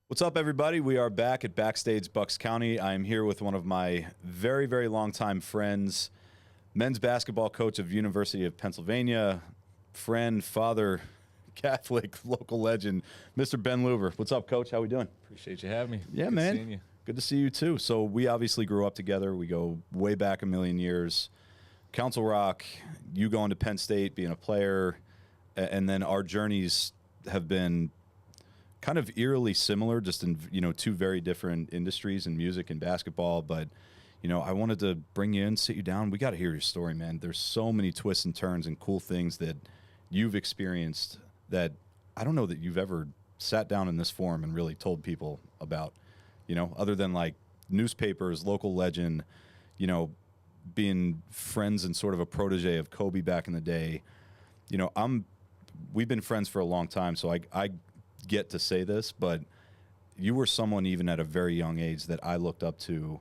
What's up, everybody? We are back at Backstage Bucks County. I'm here with one of my very, very longtime friends, men's basketball coach of University of Pennsylvania, friend, father, Catholic, local legend, Mr. Ben Luber. What's up, Coach? How we doing? Appreciate you having me. Yeah, Good man. seeing you. Good to see you, too. So we obviously grew up together. We go way back a million years. Council Rock, you going to Penn State, being a player, and then our journeys have been kind of eerily similar, just in, two very different industries in music and basketball. But, I wanted to bring you in, sit you down. We got to hear your story, man. There's so many twists and turns and cool things that you've experienced that I don't know that you've ever sat down in this forum and really told people about, other than like newspapers, local legend, being friends and sort of a protege of Kobe back in the day. We've been friends for a long time, so I get to say this, but you were someone even at a very young age that I looked up to,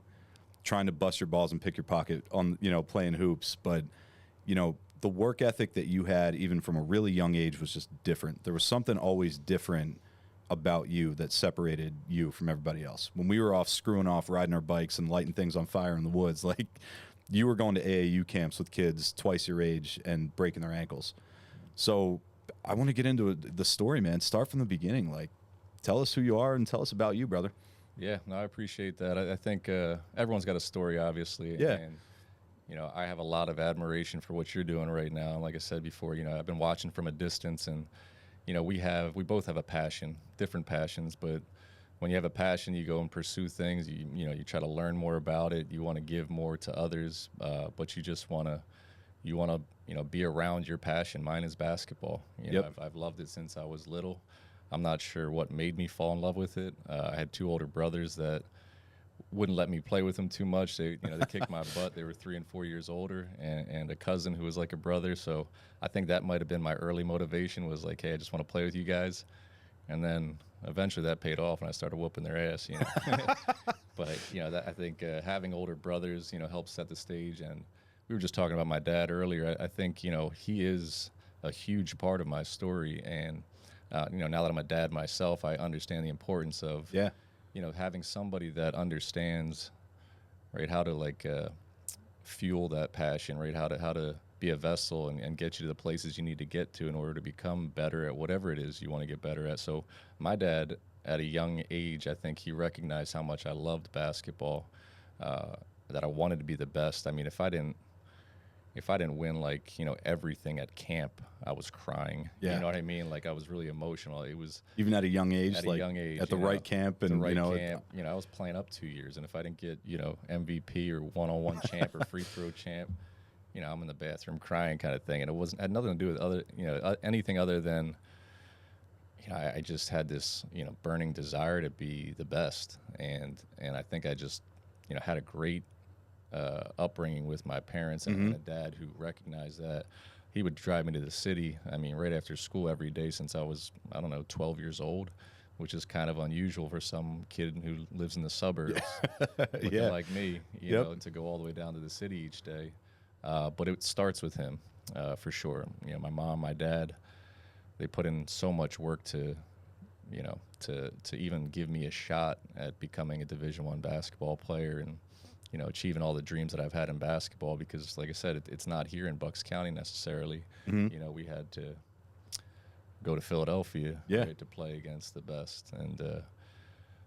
trying to bust your balls and pick your pocket on, playing hoops. But, the work ethic that you had even from a really young age was just different. There was something always different about you that separated you from everybody else. When we were off screwing off, riding our bikes and lighting things on fire in the woods, like you were going to AAU camps with kids twice your age and breaking their ankles. So I want to get into the story, man. Start from the beginning. Like, tell us who you are and tell us about you, brother. Yeah, no, I appreciate that. I think everyone's got a story, obviously. Yeah. And, I have a lot of admiration for what you're doing right now. And like I said before, I've been watching from a distance, and, we both have a passion, different passions. But when you have a passion, you go and pursue things. You try to learn more about it. You want to give more to others, but you just want to. You want to, be around your passion. Mine is basketball. I've loved it since I was little. I'm not sure what made me fall in love with it. I had two older brothers that wouldn't let me play with them too much. They kicked my butt. They were 3 and 4 years older, and a cousin who was like a brother. So I think that might have been my early motivation, was like, hey, I just want to play with you guys. And then eventually that paid off, and I started whooping their ass. But I think having older brothers, helps set the stage. And we were just talking about my dad earlier. I think, he is a huge part of my story. And, now that I'm a dad myself, I understand the importance of, having somebody that understands, right, how to fuel that passion, right, how to be a vessel and get you to the places you need to get to in order to become better at whatever it is you want to get better at. So my dad, at a young age, I think he recognized how much I loved basketball, that I wanted to be the best. I mean, if I didn't win, everything at camp, I was crying. Yeah. You know what I mean? Like, I was really emotional. It was Even at a young age, at a young age, at the right camp, and camp. I was playing up 2 years, and if I didn't get MVP or one-on-one champ or free throw champ, I'm in the bathroom crying, kind of thing. And it had nothing to do with anything other than I just had this burning desire to be the best, and I think I just had a great upbringing with my parents and a dad who recognized that. He would drive me to the city, right after school every day since I was, 12 years old, which is kind of unusual for some kid who lives in the suburbs, looking like me, to go all the way down to the city each day. But it starts with him, for sure. My mom, my dad, they put in so much work to even give me a shot at becoming a Division I basketball player, and achieving all the dreams that I've had in basketball, because, like I said, it's not here in Bucks County necessarily. We had to go to Philadelphia, right, to play against the best. And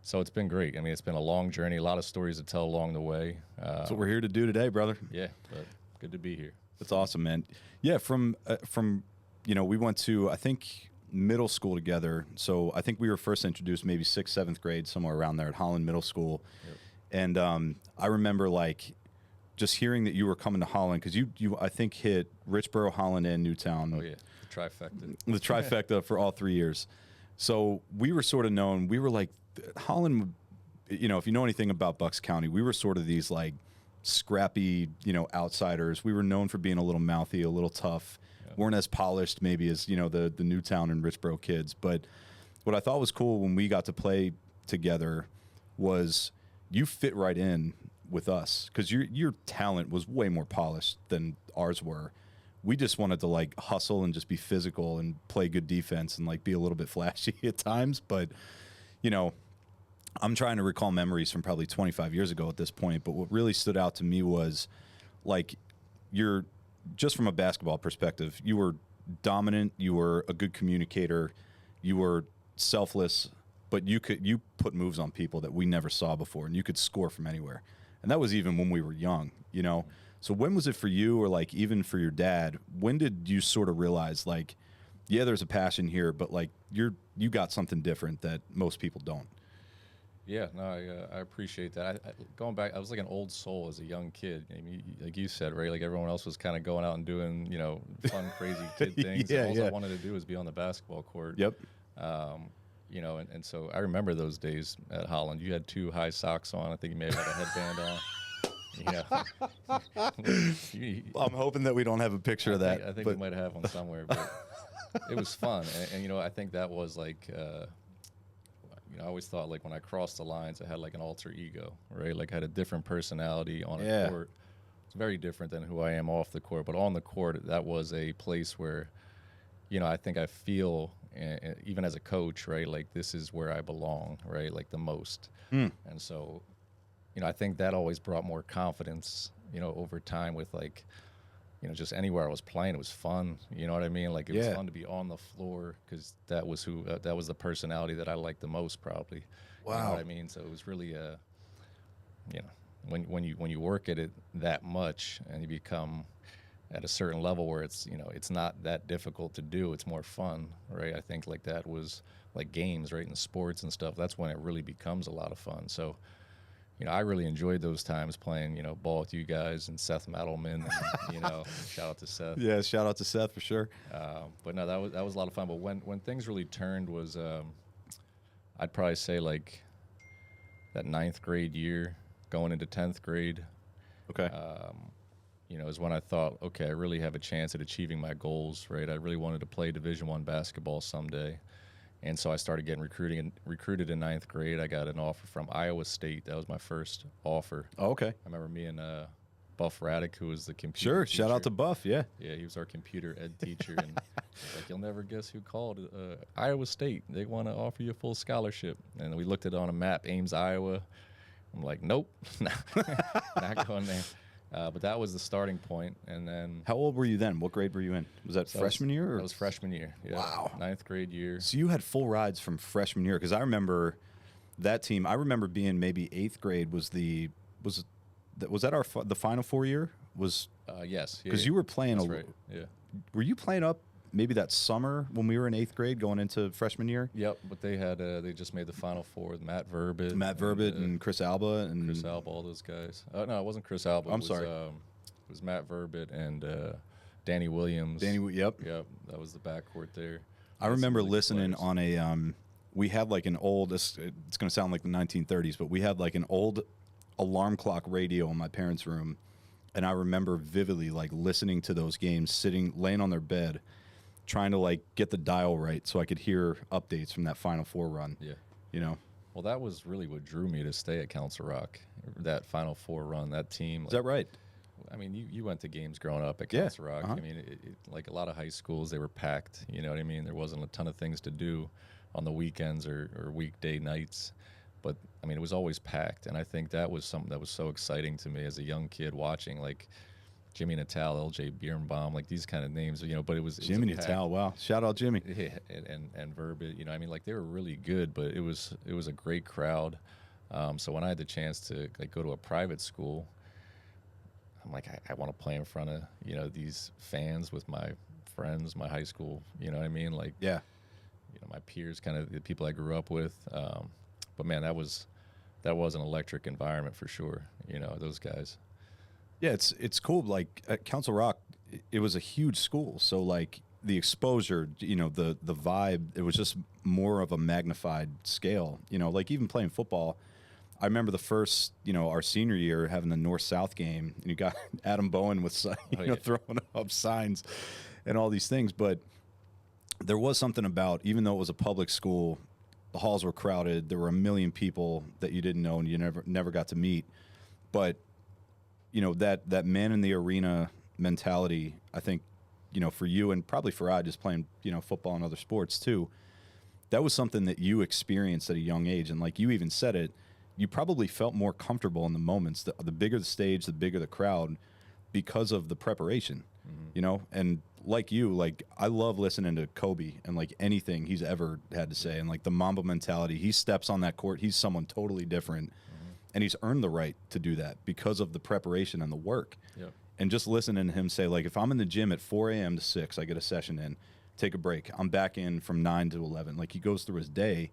so it's been great. It's been a long journey, a lot of stories to tell along the way. That's what we're here to do today, brother. Yeah, but good to be here. That's awesome, man. Yeah, from we went to, I think, middle school together. So I think we were first introduced maybe 6th, 7th grade, somewhere around there at Holland Middle School. Yep. And I remember just hearing that you were coming to Holland, because you I think hit Richboro, Holland, and Newtown. Oh yeah, the trifecta. The trifecta for all 3 years. So we were sort of known. We were like Holland. If you know anything about Bucks County, we were sort of these scrappy outsiders. We were known for being a little mouthy, a little tough. Yeah. Weren't as polished maybe as the Newtown and Richboro kids. But what I thought was cool when we got to play together was you fit right in with us, because your talent was way more polished than ours were. We just wanted to hustle and just be physical and play good defense and be a little bit flashy at times. But I'm trying to recall memories from probably 25 years ago at this point, but what really stood out to me was like you're just from a basketball perspective, you were dominant, you were a good communicator, you were selfless, but you put moves on people that we never saw before, and you could score from anywhere. And that was even when we were young, you know. So when was it for you, or like even for your dad? When did you sort of realize like, yeah, there's a passion here, but like you got something different that most people don't? Yeah, no, I appreciate that. Going back, I was like an old soul as a young kid. I mean, like you said, right? Like everyone else was kind of going out and doing, you know, fun, crazy kid things. Yeah, All I wanted to do was be on the basketball court. Yep. You know, and so I remember those days at Holland. You had 2 high socks on. I think you may have had a headband on. Yeah. I'm hoping that we don't have a picture of that. I think we might have one somewhere, but it was fun. And, you know, I think that was like, you know, I always thought like when I crossed the lines, I had like an alter ego, right? Like I had a different personality on a court. It's very different than who I am off the court. But on the court, that was a place where, you know, I think I feel, even as a coach, right, like this is where I belong, right, like the most. And so, you know, I think that always brought more confidence, you know, over time with like, you know, just anywhere I was playing, it was fun. You know what I mean? Like it was fun to be on the floor because that was that was the personality that I liked the most, probably. Wow. You know what I mean? So it was really, you know, when you work at it that much and you become at a certain level where it's, you know, it's not that difficult to do, it's more fun, right? I think like that was like games, right, and sports and stuff. That's when it really becomes a lot of fun. So, you know, I really enjoyed those times playing, you know, ball with you guys and Seth Madelman. And, you know, shout out to Seth. Yeah, shout out to Seth for sure. But no, that was a lot of fun. But when things really turned was, I'd probably say like that 9th grade year going into 10th grade. Okay. You know, is when I thought, okay, I really have a chance at achieving my goals, right? I really wanted to play Division I basketball someday. And so I started getting recruited in 9th grade. I got an offer from Iowa State. That was my first offer. Oh, okay. I remember me and Buff Raddick, who was the computer teacher. Shout out to Buff, yeah. Yeah, he was our computer ed teacher. And like, you'll never guess who called. Iowa State. They want to offer you a full scholarship. And we looked at it on a map, Ames, Iowa. I'm like, nope, not going there. But that was the starting point, and then. How old were you then? What grade were you in? Was that freshman year? Or? That was freshman year. Yeah. Wow. 9th grade year. So you had full rides from freshman year, because I remember that team. I remember being maybe 8th grade was the Final Four year? Yes. Because you were playing That's right. Yeah. Were you playing up maybe that summer when we were in 8th grade going into freshman year? Yep, but they had they just made the Final Four with Matt Verbit. And Chris Alba. And Chris Alba, all those guys. No, it wasn't Chris Alba. I'm sorry. It was Matt Verbit and Danny Williams. Yep. Yep, that was the backcourt there. I remember listening on a, we had like an old, it's going to sound like the 1930s, but we had like an old alarm clock radio in my parents' room. And I remember vividly like listening to those games, laying on their bed, trying to like get the dial right so I could hear updates from that Final Four run. Yeah. You know? Well, that was really what drew me to stay at Council Rock, that Final Four run, that team. Is that right? I mean, you went to games growing up at Council Rock. I mean, like a lot of high schools, they were packed. You know what I mean? There wasn't a ton of things to do on the weekends or weekday nights. But, I mean, it was always packed. And I think that was something that was so exciting to me as a young kid watching, like, Jimmy Natal, LJ Birnbaum, like these kind of names, you know, but it was Jimmy Natal, wow. Shout out Jimmy. Yeah, and Verbit, you know, I mean, like they were really good, but it was a great crowd. So when I had the chance to like go to a private school, I'm like, I want to play in front of, you know, these fans with my friends, my high school, you know what I mean? Like, yeah, you know, my peers, kind of the people I grew up with. But man, that was an electric environment for sure. You know, those guys. Yeah, it's cool. Like at Council Rock, it was a huge school, so like the exposure, you know, the vibe, it was just more of a magnified scale. You know, like even playing football, I remember the first, you know, our senior year having the North-South game, and you got Adam Bowen with throwing up signs and all these things. But there was something about, even though it was a public school, the halls were crowded. There were a million people that you didn't know and you never got to meet, but you know, that man in the arena mentality, I think, you know, for you and probably for I, just playing, you know, football and other sports too, that was something that you experienced at a young age. And like you even said it, you probably felt more comfortable in the moments. The bigger the stage, the bigger the crowd, because of the preparation, you know? And like you, like I love listening to Kobe and like anything he's ever had to say. And like the Mamba mentality, he steps on that court, he's someone totally different. And he's earned the right to do that because of the preparation and the work. Yep. And just listening to him say, like, if I'm in the gym at 4 a.m. to 6, I get a session in, take a break, I'm back in from 9 to 11. Like, he goes through his day,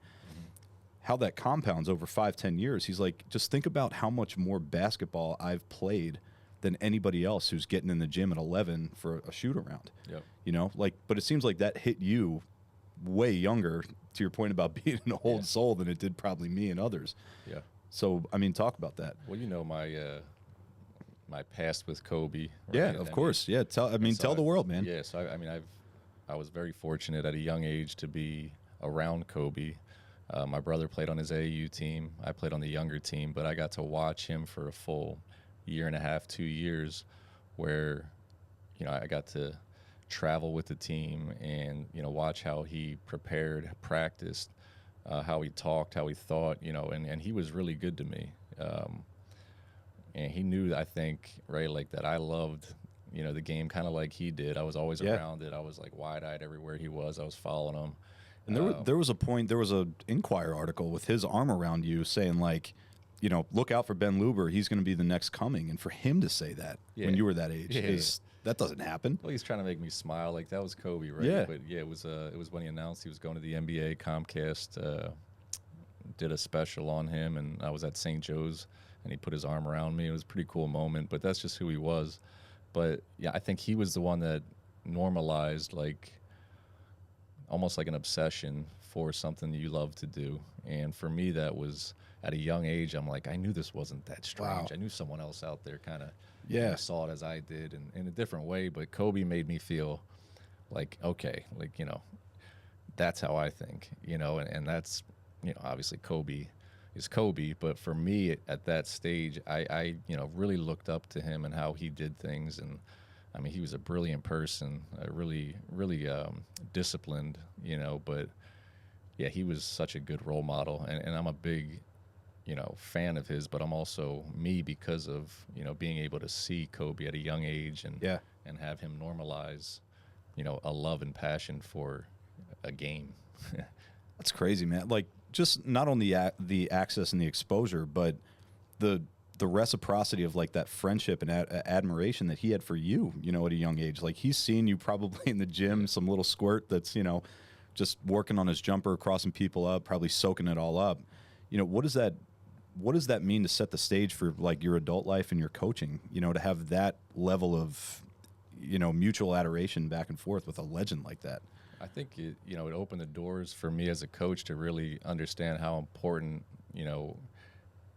how that compounds over 5-10 years. He's like, just think about how much more basketball I've played than anybody else who's getting in the gym at 11 for a shoot around. Yep. You know, like, but it seems like that hit you way younger, to your point about being an old soul, than it did probably me and others. Yeah. So, I mean, talk about that. Well, you know, my past with Kobe. Right? Yeah, of course. Yeah, tell the world, man. Yeah, so I was very fortunate at a young age to be around Kobe. My brother played on his AAU team. I played on the younger team, but I got to watch him for a full 1.5, 2 years, where, you know, I got to travel with the team and, you know, watch how he prepared, practiced, how he talked, how he thought, you know, and he was really good to me. And he knew, I think, right, like that I loved, you know, the game kind of like he did. I was always around it. I was like wide-eyed everywhere he was. I was following him. And there was a point, there was a Inquirer article with his arm around you saying, like, you know, look out for Ben Luber. He's going to be the next coming. And for him to say that when you were that age that doesn't happen. Well, he's trying to make me smile. Like, that was Kobe, right? Yeah. But yeah, it was when he announced he was going to the NBA. Comcast did a special on him, and I was at St. Joe's, and he put his arm around me. It was a pretty cool moment, but that's just who he was. But yeah, I think he was the one that normalized, like, almost like an obsession for something you love to do. And for me, that was at a young age. I'm like, I knew this wasn't that strange. I knew someone else out there kind of saw it as I did, and in a different way. But Kobe made me feel like, okay, like, you know, that's how I think, you know, and that's, you know, obviously Kobe is Kobe, but for me at that stage, I you know, really looked up to him and how he did things. And I mean, he was a brilliant person, really disciplined, you know, but yeah, he was such a good role model, and I'm a big, you know, fan of his, but I'm also me because of, you know, being able to see Kobe at a young age and have him normalize, you know, a love and passion for a game. That's crazy, man. Like, just not only the access and the exposure, but the reciprocity of like that friendship and admiration that he had for you, you know, at a young age. Like, he's seen you probably in the gym, some little squirt that's, you know, just working on his jumper, crossing people up, probably soaking it all up. You know, what does that mean to set the stage for like your adult life and your coaching, you know, to have that level of, you know, mutual adoration back and forth with a legend like that? I think it opened the doors for me as a coach to really understand how important, you know,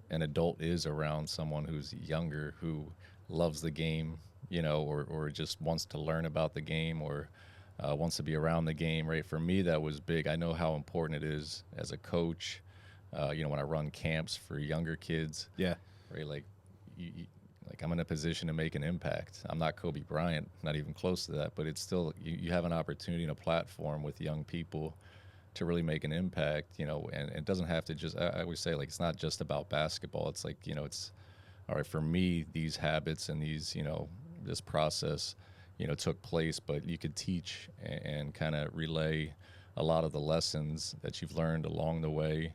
an adult is around someone who's younger, who loves the game, you know, or just wants to learn about the game, or wants to be around the game, right? For me, that was big. I know how important it is as a coach, you know, when I run camps for younger kids. Yeah. Right? Like, like, I'm in a position to make an impact. I'm not Kobe Bryant, not even close to that, but it's still, you have an opportunity and a platform with young people to really make an impact, you know, and it doesn't have to just, I always say, like, it's not just about basketball. It's like, you know, it's, all right, for me, these habits and these, you know, this process, you know, took place, but you could teach and kind of relay a lot of the lessons that you've learned along the way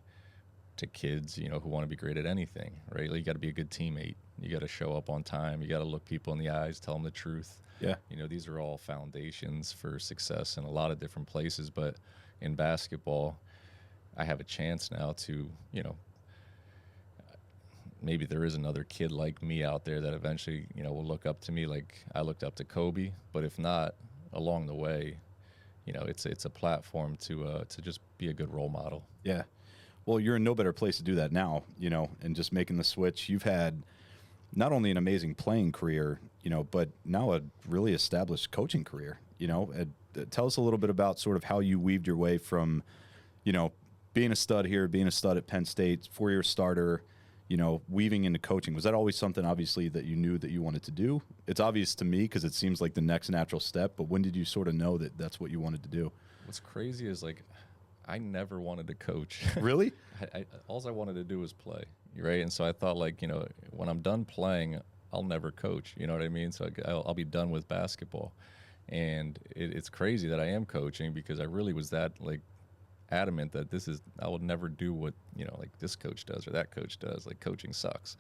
to kids, you know, who want to be great at anything, right? Like, you got to be a good teammate. You got to show up on time. You got to look people in the eyes, tell them the truth. Yeah. You know, these are all foundations for success in a lot of different places. But in basketball, I have a chance now to, you know, maybe there is another kid like me out there that eventually, you know, will look up to me like I looked up to Kobe. But if not, along the way, you know, it's a platform to just be a good role model. Yeah. Well, you're in no better place to do that now, you know, and just making the switch. You've had not only an amazing playing career, you know, but now a really established coaching career, you know. Tell us a little bit about sort of how you weaved your way from, you know, being a stud here, being a stud at Penn State, 4-year starter, you know, weaving into coaching. Was that always something, obviously, that you knew that you wanted to do? It's obvious to me because it seems like the next natural step, but when did you sort of know that that's what you wanted to do? What's crazy is, like, I never wanted to coach. Really? All I wanted to do was play, right? And so I thought, like, when I'm done playing, I'll never coach. You know what I mean? So I'll be done with basketball. And it's crazy that I am coaching, because I really was that, like, adamant that I will never do what, like this coach does or that coach does. Like, coaching sucks.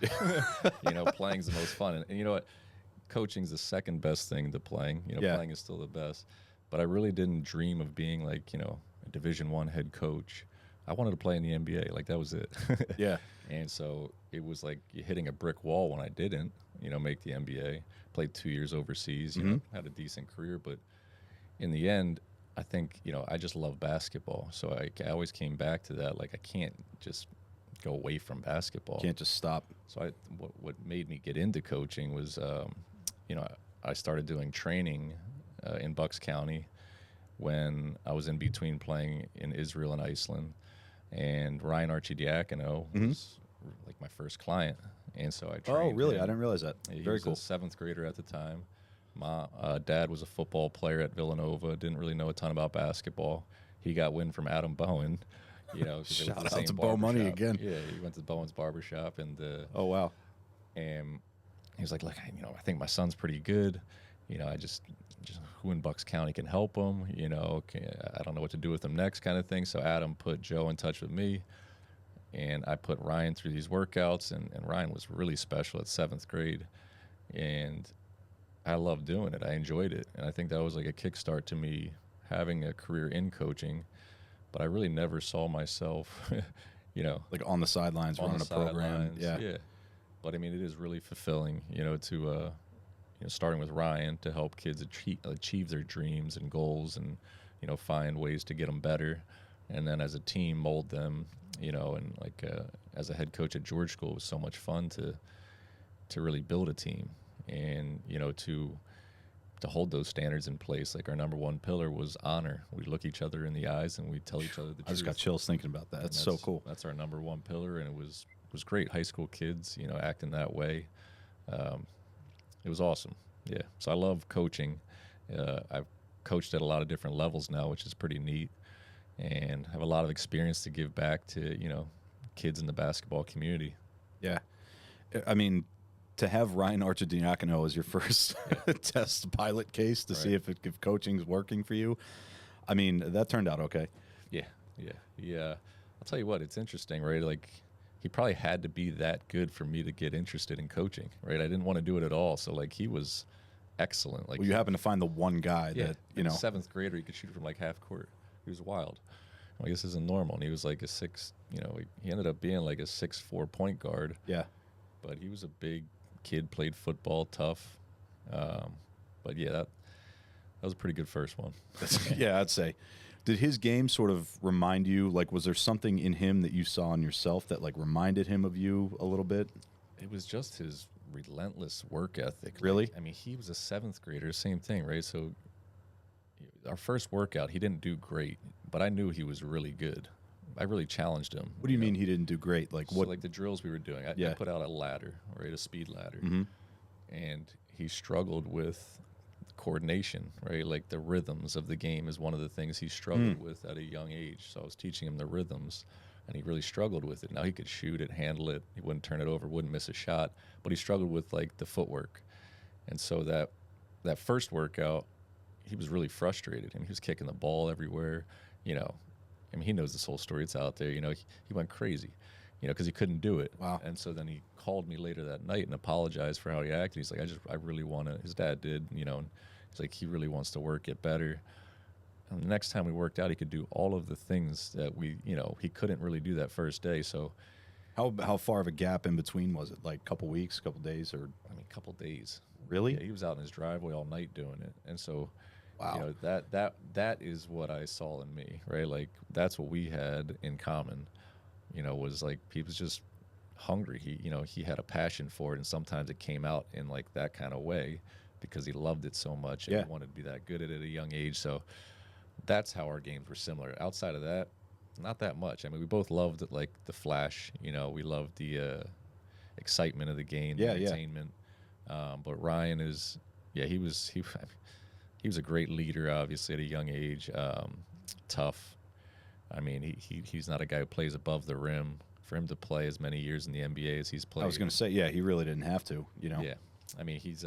Playing's the most fun. And you know what? Coaching's the second best thing to playing. Playing is still the best. But I really didn't dream of being, like, a Division I head coach. I wanted to play in the NBA. Like, that was it. Yeah. And so it was like hitting a brick wall when I didn't, make the NBA. Played 2 years overseas, had a decent career. But in the end, I think, I just love basketball. So I always came back to that. Like, I can't just go away from basketball. Can't just stop. So what made me get into coaching was, I started doing training in Bucks County when I was in between playing in Israel and Iceland. And Ryan Archidiakono was like my first client. And so I trained Oh, really? him. I didn't realize that. He Very was cool. a seventh grader at the time. My dad was a football player at Villanova, didn't really know a ton about basketball. He got wind from Adam Bowen. Shout out to Bo Money again. Yeah, he went to Bowen's barbershop. And oh, wow. And he was like, look, I think my son's pretty good. I just who in Bucks County can help him? I don't know what to do with him next, kind of thing. So Adam put Joe in touch with me, and I put Ryan through these workouts. And Ryan was really special at seventh grade, and I loved doing it. I enjoyed it, and I think that was like a kickstart to me having a career in coaching. But I really never saw myself, like on the sidelines running a program. Yeah. But I mean, it is really fulfilling, to starting with Ryan, to help kids achieve their dreams and goals, and find ways to get them better, and then as a team mold them, and like as a head coach at George School, it was so much fun to really build a team, and to hold those standards in place. Like, our number one pillar was honor. We look each other in the eyes and we tell each other the truth. I just got chills thinking about that. That's so cool. That's our number one pillar, and it was great. High school kids, acting that way. It was awesome. Yeah. So I love coaching. I've coached at a lot of different levels now, which is pretty neat, and have a lot of experience to give back to, kids in the basketball community. Yeah. I mean, to have Ryan Archidiakono as your first test pilot case to see if coaching's working for you, I mean, that turned out okay. Yeah. I'll tell you what, it's interesting, right? Like, he probably had to be that good for me to get interested in coaching, right? I didn't want to do it at all. So, like, he was excellent. Like, well, you happen to find the one guy that, seventh grader, he could shoot from like half court. He was wild. Like, this isn't normal. And he was like a he ended up being like a 6'4" point guard. Yeah. But he was a big kid, played football, tough. But yeah, that was a pretty good first one. Yeah, I'd say. Did his game sort of remind you, like, was there something in him that you saw in yourself that, like, reminded him of you a little bit? It was just his relentless work ethic. Really? Like, I mean, he was a seventh grader, same thing, right? So our first workout, he didn't do great, but I knew he was really good. I really challenged him. What do you mean he didn't do great? Like, so what? Like the drills we were doing. I put out a ladder, right, a speed ladder. Mm-hmm. And he struggled with coordination, right? Like, the rhythms of the game is one of the things he struggled with at a young age. So I was teaching him the rhythms, and he really struggled with it. Now he could shoot it, handle it. He wouldn't turn it over, wouldn't miss a shot, but he struggled with, like, the footwork. And so that first workout, he was really frustrated. I mean, he was kicking the ball everywhere, I mean, he knows this whole story. It's out there. He went crazy, because he couldn't do it. Wow. And so then he called me later that night and apologized for how he acted. He's like, I really want to. His dad did, and he's like, he really wants to work, get better. And the next time we worked out, he could do all of the things that he couldn't really do that first day. So, how far of a gap in between was it? Like, a couple weeks, couple days, or? I mean, a couple days. Really? Yeah, he was out in his driveway all night doing it, and so. Wow. That is what I saw in me, right? Like, that's what we had in common, was like, he was just hungry. He had a passion for it, and sometimes it came out in like that kind of way because he loved it so much and he wanted to be that good at it at a young age. So that's how our games were similar. Outside of that, not that much. I mean, we both loved it, like the flash, we loved the excitement of the game, the entertainment. But Ryan is, he was a great leader, obviously, at a young age, tough, I mean, he's not a guy who plays above the rim. For him to play as many years in the NBA as he's played, I was going to say, yeah, he really didn't have to, you know. Yeah, I mean, he's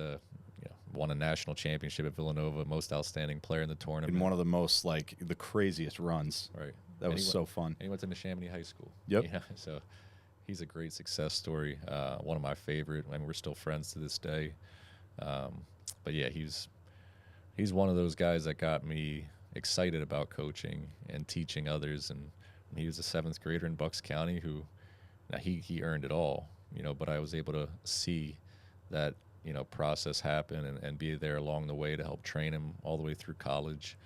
won a national championship at Villanova, most outstanding player in the tournament, In one of the most, like, the craziest runs. right? That was so fun. And he went to Neshaminy High School. Yep. Yeah, so he's a great success story. One of my favorite. I mean, we're still friends to this day. But yeah, he's one of those guys that got me excited about coaching and teaching others. And he was a 7th grader in Bucks County who, now he earned it all, you know, but I was able to see that, you know, process happen and be there along the way to help train him all the way through college.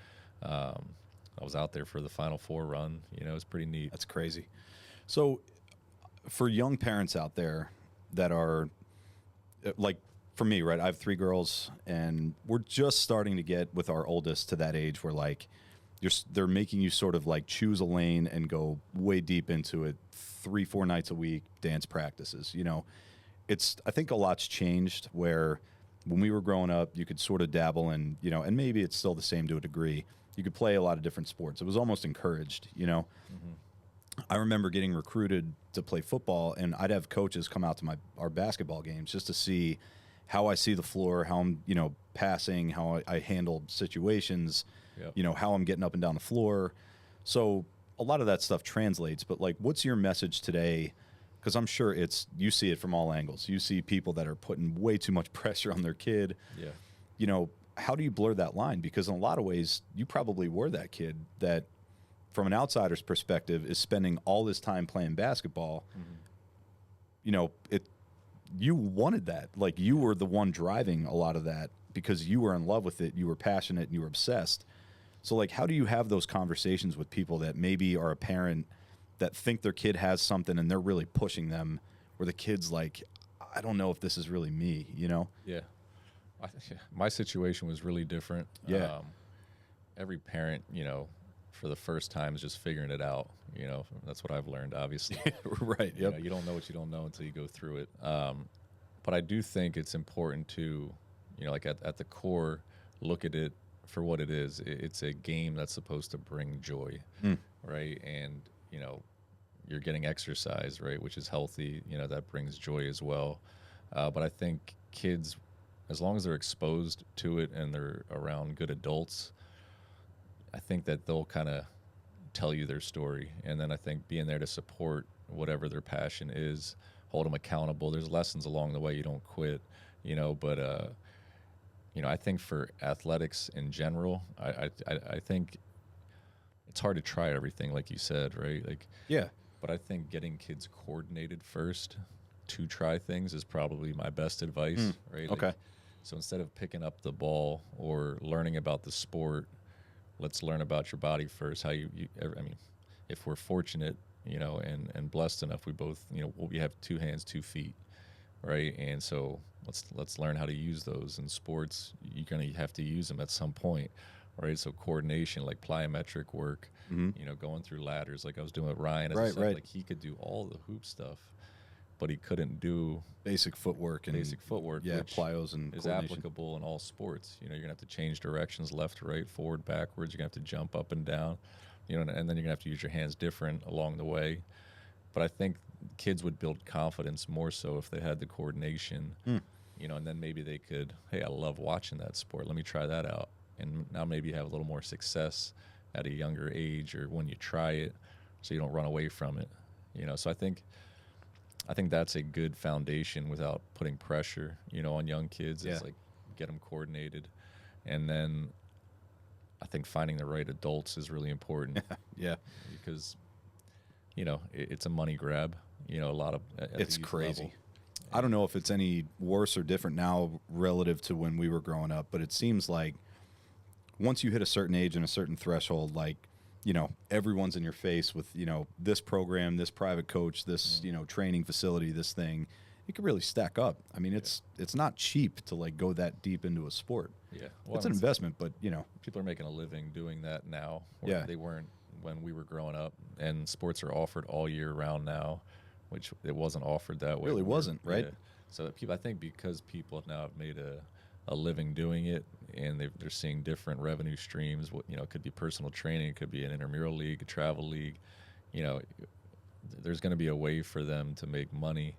I was out there for the Final Four run. You know, it was pretty neat. That's crazy. So for young parents out there that are, like, for me, right, I have 3 girls, and we're just starting to get with our oldest to that age where, like, they're making you sort of like choose a lane and go way deep into it 3-4 nights a week, dance practices. You know, I think a lot's changed where when we were growing up, you could sort of dabble in, you know, and maybe it's still the same to a degree. You could play a lot of different sports. It was almost encouraged, you know. Mm-hmm. I remember getting recruited to play football, and I'd have coaches come out to our basketball games just to see how I see the floor, how I'm, you know, passing, how I handle situations, Yep. you know, how I'm getting up and down the floor. So a lot of that stuff translates, but, like, what's your message today? Because I'm sure you see it from all angles. You see people that are putting way too much pressure on their kid. Yeah. You know, how do you blur that line? Because in a lot of ways, you probably were that kid that, from an outsider's perspective, is spending all this time playing basketball. Mm-hmm. You know, you wanted that. Like, you were the one driving a lot of that because you were in love with it, you were passionate, and you were obsessed. So, like, how do you have those conversations with people that maybe are a parent that think their kid has something and they're really pushing them, where the kid's like, I don't know if this is really me, you know? Yeah. My situation was really different. Yeah. Every parent, you know, for the first time is just figuring it out. You know, that's what I've learned, obviously. Right. Yep. You know, you don't know what you don't know until you go through it. But I do think it's important to, you know, like at the core, look at it for what it is. It's a game that's supposed to bring joy, right? And, you know, you're getting exercise, right, which is healthy. You know, that brings joy as well. But I think kids, as long as they're exposed to it and they're around good adults, I think that they'll kind of tell you their story. And then I think being there to support whatever their passion is, hold them accountable. There's lessons along the way. You don't quit, you know, but, you know, I think for athletics in general, I think it's hard to try everything, like you said, right? Like, yeah. But I think getting kids coordinated first to try things is probably my best advice, right? Okay. Like, so instead of picking up the ball or learning about the sport, let's learn about your body first. How I mean, if we're fortunate, you know, and blessed enough, we both, you know, we have 2 hands, 2 feet, right? And so let's learn how to use those. In sports, you're gonna have to use them at some point, right? So coordination, like plyometric work, you know, going through ladders, like I was doing with Ryan. As I said, like he could do all the hoop stuff, but he couldn't do basic footwork, yeah, which plyos and is applicable in all sports. You know, you're gonna have to change directions, left to right, forward, backwards. You're gonna have to jump up and down, you know, and then you're gonna have to use your hands different along the way. But I think kids would build confidence more so if they had the coordination, you know, and then maybe they could, hey, I love watching that sport. Let me try that out. And now maybe you have a little more success at a younger age or when you try it, so you don't run away from it, you know. So I think that's a good foundation without putting pressure, you know, on young kids. Yeah. It's like get them coordinated. And then I think finding the right adults is really important. Yeah. Because, you know, it's a money grab, you know, a lot of it's crazy. Level. I don't know if it's any worse or different now relative to when we were growing up, but it seems like once you hit a certain age and a certain threshold, like, you know, everyone's in your face with, you know, this program, this private coach, this, you know, training facility, this thing. It could really stack up. I mean, it's not cheap to, like, go that deep into a sport. Yeah. Well, it's an investment, but, you know. People are making a living doing that now. Yeah. They weren't when we were growing up, and sports are offered all year round now, which it wasn't offered that way. Really wasn't, right? Yeah. So I think because people now have made a living doing it, and they're seeing different revenue streams. What, it could be personal training, it could be an intramural league, a travel league. You know, there's going to be a way for them to make money,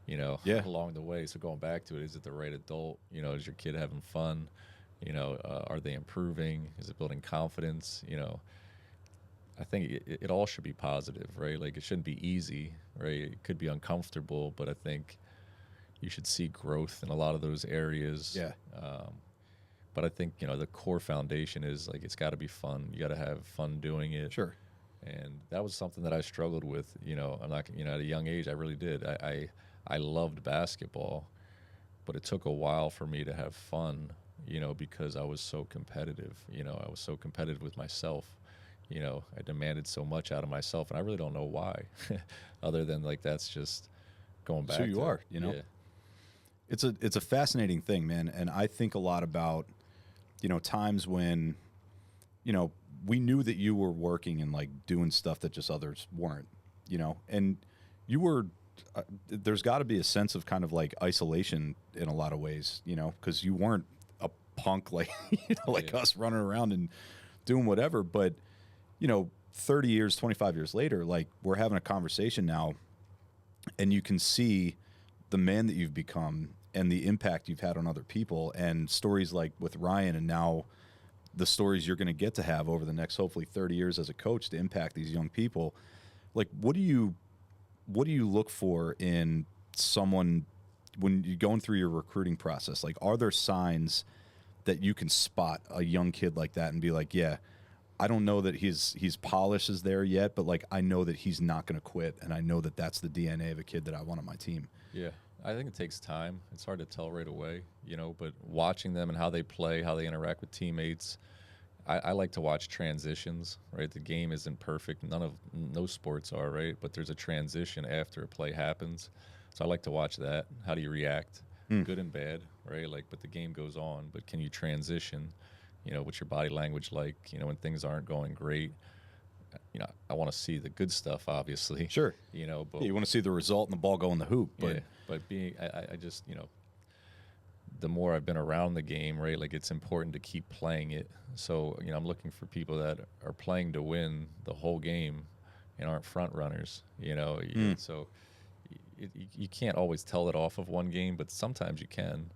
along the way. So going back to it, is it the right adult? Is your kid having fun? Are they improving? Is it building confidence? I think it all should be positive, right? Like, it shouldn't be easy, right? It could be uncomfortable, but I think you should see growth in a lot of those areas. Yeah. But I think, the core foundation is, like, it's got to be fun. You got to have fun doing it. Sure. And that was something that I struggled with. I'm not, at a young age, I really did. I loved basketball, but it took a while for me to have fun, because I was so competitive. I was so competitive with myself. I demanded so much out of myself, and I really don't know why, other than, like, that's just going back. So you are, Yeah. It's a fascinating thing, man. And I think a lot about, times when, we knew that you were working and, like, doing stuff that just others weren't, and you were, there's got to be a sense of kind of, like, isolation in a lot of ways, because you weren't a punk like, us running around and doing whatever. But, 30 years, 25 years later, like, we're having a conversation now, and you can see the man that you've become and the impact you've had on other people, and stories like with Ryan, and now the stories you're going to get to have over the next, hopefully, 30 years as a coach to impact these young people. Like, what do you look for in someone when you're going through your recruiting process? Like, are there signs that you can spot a young kid like that and be like, yeah, I don't know that his polish is there yet, but, like, I know that he's not going to quit, and I know that that's the DNA of a kid that I want on my team? Yeah, I think it takes time. It's hard to tell right away, but watching them and how they play, how they interact with teammates. I like to watch transitions, right? The game isn't perfect. No sports are, right? But there's a transition after a play happens. So I like to watch that. How do you react? Good and bad, right? Like, but the game goes on, but can you transition? What's your body language like, when things aren't going great? I want to see the good stuff, obviously. Sure. But yeah, you want to see the result and the ball go in the hoop. But, yeah, but I just, the more I've been around the game, right, like, it's important to keep playing it. So, I'm looking for people that are playing to win the whole game and aren't front runners, So you can't always tell it off of one game, but sometimes you can.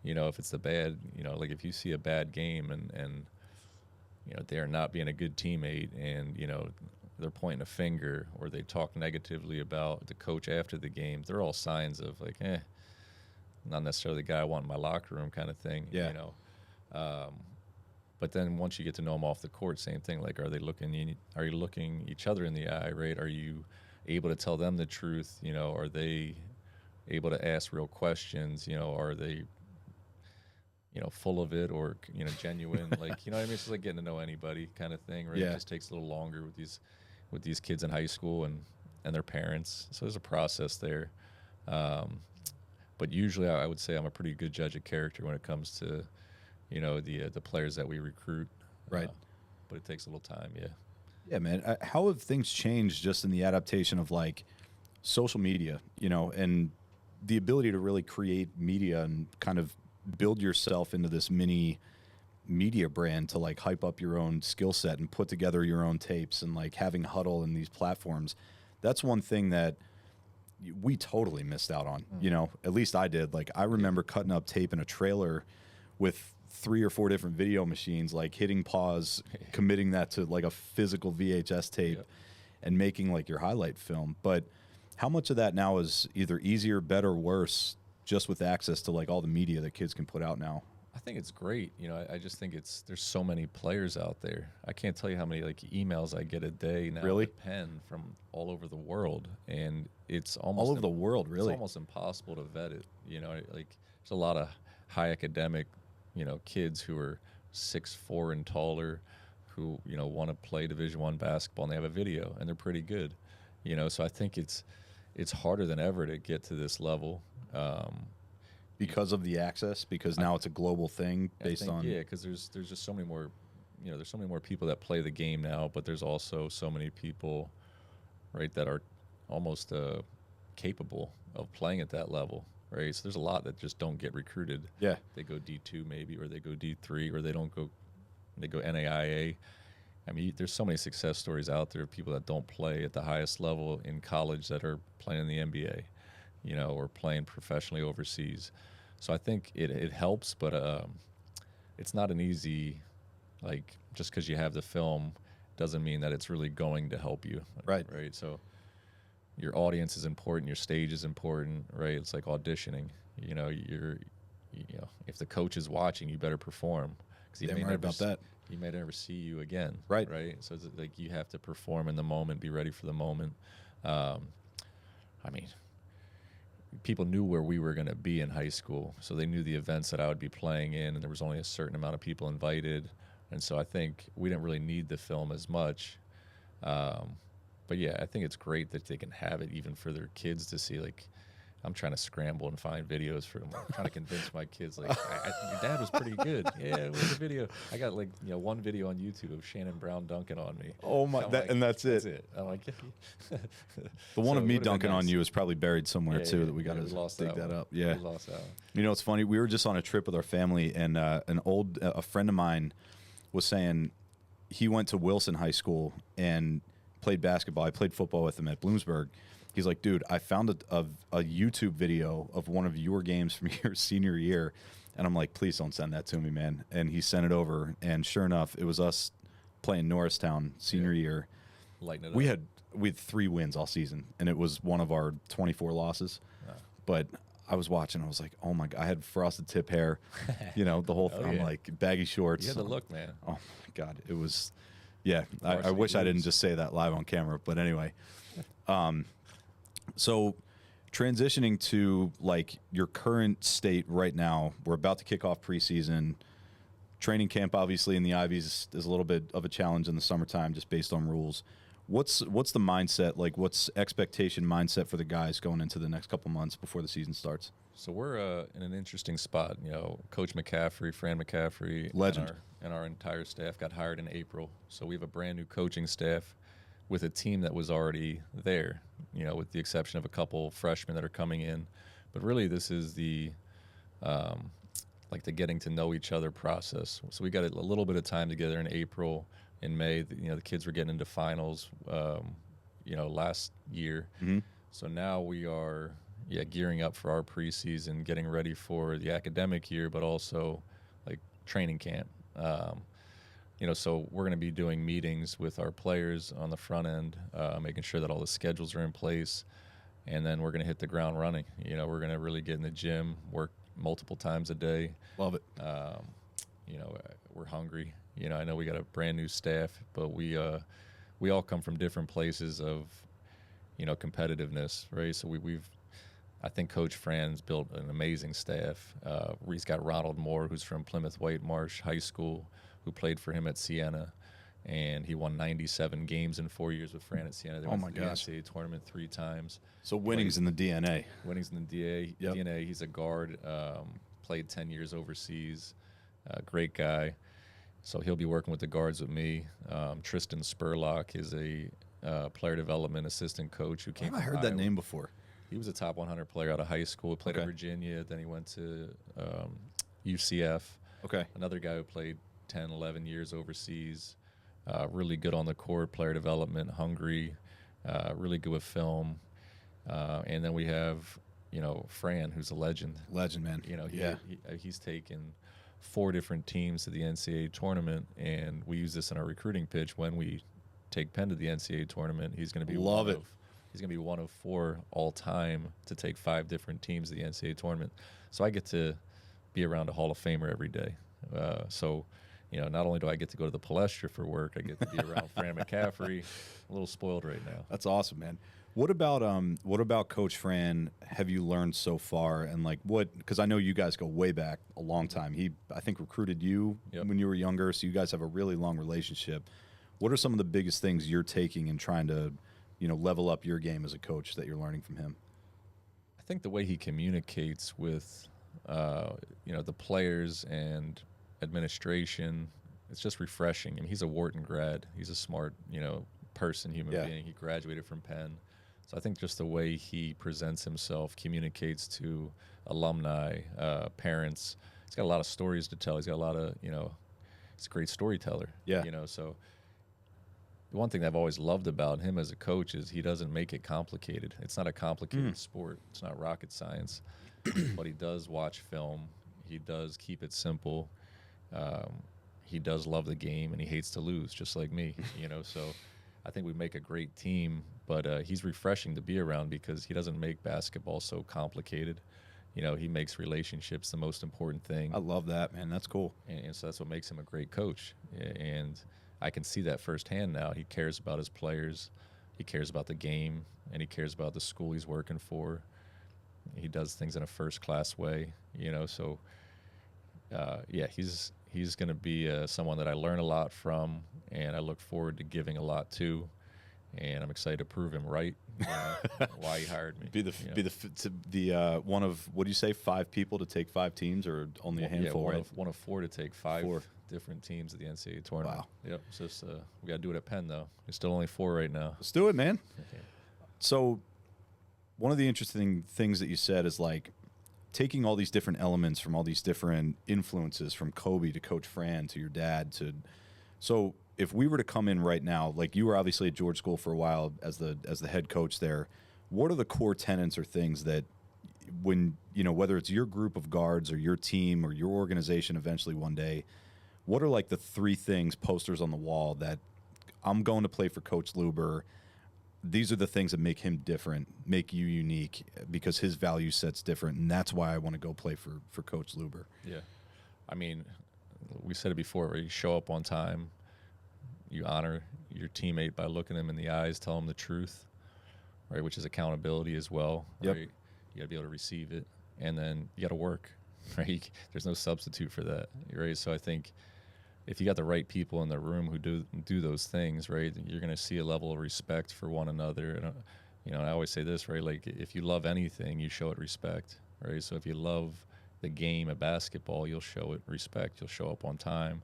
If it's the bad, like, if you see a bad game and they're not being a good teammate, and, they're pointing a finger, or they talk negatively about the coach after the game, they're all signs of, like, not necessarily the guy I want in my locker room kind of thing. Yeah. But then once you get to know them off the court, same thing. Like, are you looking each other in the eye, right? Are you able to tell them the truth? Are they able to ask real questions? Are they, full of it, or, genuine? Like, what I mean? It's just like getting to know anybody kind of thing, right? Yeah. It just takes a little longer with these kids in high school and their parents. So there's a process there. But usually I would say I'm a pretty good judge of character when it comes to, the players that we recruit. Right. But it takes a little time, yeah. Yeah, man. How have things changed just in the adaptation of, like, social media, and the ability to really create media and kind of build yourself into this mini media brand to, like, hype up your own skill set and put together your own tapes, and, like, having Huddle and these platforms? That's one thing that we totally missed out on, at least I did. Like, I remember cutting up tape in a trailer with 3 or 4 different video machines, like, hitting pause, committing that to, like, a physical VHS tape, and making, like, your highlight film. But how much of that now is either easier, better, worse, just with access to, like, all the media that kids can put out now? I think it's great. I just think there's so many players out there. I can't tell you how many, like, emails I get a day now. Really? At Penn from all over the world, and it's almost all over the world. Really, it's almost impossible to vet it. Like, there's a lot of high academic, kids who are 6'4" and taller, who want to play Division I basketball, and they have a video, and they're pretty good. So I think it's harder than ever to get to this level. Because of the access, because now it's a global thing based on. Yeah, because there's just so many more, there's so many more people that play the game now, but there's also so many people, right, that are almost capable of playing at that level, right? So there's a lot that just don't get recruited. Yeah. They go D2 maybe, or they go D3, or they go NAIA. I mean, there's so many success stories out there of people that don't play at the highest level in college that are playing in the NBA, or playing professionally overseas. So I think it helps, but it's not an easy, like, just because you have the film doesn't mean that it's really going to help you. Right. Right. So your audience is important, your stage is important, right? It's like auditioning. If the coach is watching, you better perform. Because Damn right about that. He may never see you again. Right. Right. So it's like you have to perform in the moment, be ready for the moment. I mean, people knew where we were going to be in high school, so they knew the events that I would be playing in, and there was only a certain amount of people invited. And so I think we didn't really need the film as much. But yeah, I think it's great that they can have it even for their kids to see. Like, I'm trying to scramble and find videos for them. I'm trying to convince my kids, like, your dad was pretty good. Yeah, where's the video? I got one video on YouTube of Shannon Brown dunking on me. Oh my, and that's it. That's it. I'm like, the one of me dunking on you is probably buried somewhere too. That we got to dig that up. Yeah, we lost that one. It's funny. We were just on a trip with our family, and a friend of mine was saying he went to Wilson High School and played basketball. I played football with him at Bloomsburg. He's like, dude, I found a YouTube video of one of your games from your senior year. And I'm like, please don't send that to me, man. And he sent it over. And sure enough, it was us playing Norristown senior year. Lighting it up. We had 3 wins all season, and it was one of our 24 losses. But I was watching. I was like, oh, my God. I had frosted tip hair, the whole thing. I'm like, baggy shorts. You had the look, man. Oh, my God. It was, yeah. I wish I didn't just say that live on camera. But anyway. So transitioning to like your current state right now, we're about to kick off preseason. Training camp, obviously, in the Ivies is a little bit of a challenge in the summertime just based on rules. What's the mindset, like what's expectation mindset for the guys going into the next couple months before the season starts? So we're in an interesting spot. Coach McCaffrey, Fran McCaffrey, legend, and our entire staff got hired in April. So we have a brand new coaching staff with a team that was already there, with the exception of a couple freshmen that are coming in. But really, this is the getting to know each other process. So we got a little bit of time together in April. In May, the kids were getting into finals, last year. Mm-hmm. So now we are, gearing up for our preseason, getting ready for the academic year, but also like training camp. So we're going to be doing meetings with our players on the front end, making sure that all the schedules are in place, and then we're going to hit the ground running. We're going to really get in the gym, work multiple times a day. Love it. We're hungry. I know we got a brand new staff, but we all come from different places of, competitiveness, right? So I think Coach Fran's built an amazing staff. He's got Ronald Moore, who's from Plymouth White Marsh High School, who played for him at Siena, and he won 97 games in 4 years with Fran at Siena. They went to the NCAA tournament 3 times. So winning's in the DNA. Winning's in the DNA. He's a guard, played 10 years overseas, great guy. So he'll be working with the guards with me. Tristan Spurlock is a player development assistant coach who came from I've heard Iowa. that name before. He was a top 100 player out of high school. He played at Virginia. Then he went to UCF. Okay. Another guy who played 10, 11 years overseas. Really good on the court, player development, hungry, really good with film. And then we have, Fran, who's a legend. Legend, man. He's taken 4 different teams to the NCAA tournament, and we use this in our recruiting pitch. When we take Penn to the NCAA tournament, he's going to be He's going to be one of 4 all time to take 5 different teams to the NCAA tournament. So I get to be around a Hall of Famer every day. Not only do I get to go to the Palestra for work, I get to be around Fran McCaffrey. A little spoiled right now. That's awesome, man. What about Coach Fran have you learned so far? And because I know you guys go way back a long time. He, I think, recruited you when you were younger, so you guys have a really long relationship. What are some of the biggest things you're taking and trying to, level up your game as a coach that you're learning from him? I think the way he communicates with, the players and administration, it's just refreshing. I mean, he's a Wharton grad. He's a smart, human being. He graduated from Penn. So I think just the way he presents himself, communicates to alumni, parents. He's got a lot of stories to tell. He's got a lot of, he's a great storyteller. Yeah. So the one thing that I've always loved about him as a coach is he doesn't make it complicated. It's not a complicated sport. It's not rocket science. But he does watch film. He does keep it simple. He does love the game, and he hates to lose, just like me. So I think we make a great team. But he's refreshing to be around because he doesn't make basketball so complicated. He makes relationships the most important thing. I love that, man. That's cool. And so that's what makes him a great coach. And I can see that firsthand now. He cares about his players. He cares about the game, and he cares about the school he's working for. He does things in a first-class way, So, he's going to be someone that I learn a lot from, and I look forward to giving a lot to. And I'm excited to prove him right. Why he hired me. Be the one of, what do you say, 5 people to take 5 teams, or only a handful? Yeah, right? one of 4 to take 5 different teams at the NCAA tournament. Wow. Yep. It's just we got to do it at Penn though. There's still only 4 right now. Let's do it, man. Okay. So, one of the interesting things that you said is like taking all these different elements from all these different influences, from Kobe to Coach Fran to your dad to. So, if we were to come in right now, like you were obviously at George School for a while as the head coach there, what are the core tenets or things that when, whether it's your group of guards or your team or your organization eventually one day, what are like the 3 things, posters on the wall that I'm going to play for Coach Luber? These are the things that make him different, make you unique, because his value set's different, and that's why I want to go play for Coach Luber. Yeah. I mean, we said it before, where you show up on time, you honor your teammate by looking him in the eyes, tell him the truth, right, which is accountability as well, right? Yep. You got to be able to receive it, and then you got to work, right? There's no substitute for that, right? So I think if you got the right people in the room who do those things, right, you're going to see a level of respect for one another. And I always say this, right, like if you love anything, you show it respect, right? So if you love the game of basketball, you'll show it respect. You'll show up on time.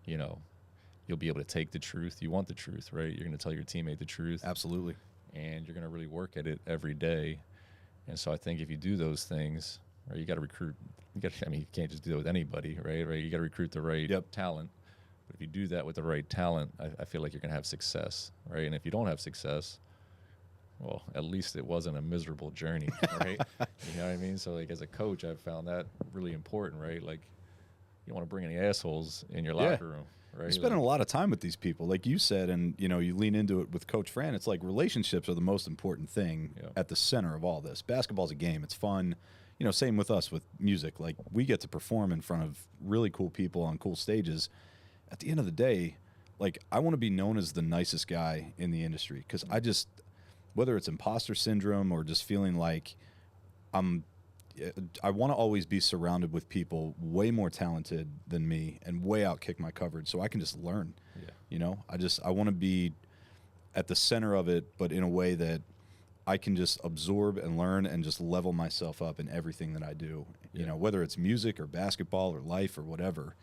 You'll be able to take the truth. You want the truth, right? You're going to tell your teammate the truth. Absolutely. And you're going to really work at it every day. And so I think if you do those things, right, you got to recruit. You can't just do it with anybody, right? You got to recruit the right talent. But if you do that with the right talent, I feel like you're going to have success, right? And if you don't have success, well, at least it wasn't a miserable journey, right? You know what I mean? So, like, as a coach, I've found that really important, right? Like, you don't want to bring any assholes in your locker room, right? You're spending a lot of time with these people, like you said, and, you lean into it with Coach Fran. It's like relationships are the most important thing at the center of all this. Basketball's a game. It's fun. Same with us with music. Like, we get to perform in front of really cool people on cool stages. At the end of the day, like, I want to be known as the nicest guy in the industry, because whether it's imposter syndrome or just feeling like I want to always be surrounded with people way more talented than me and way outkick my coverage, so I can just learn. Yeah. I want to be at the center of it, but in a way that I can just absorb and learn and just level myself up in everything that I do, whether it's music or basketball or life or whatever,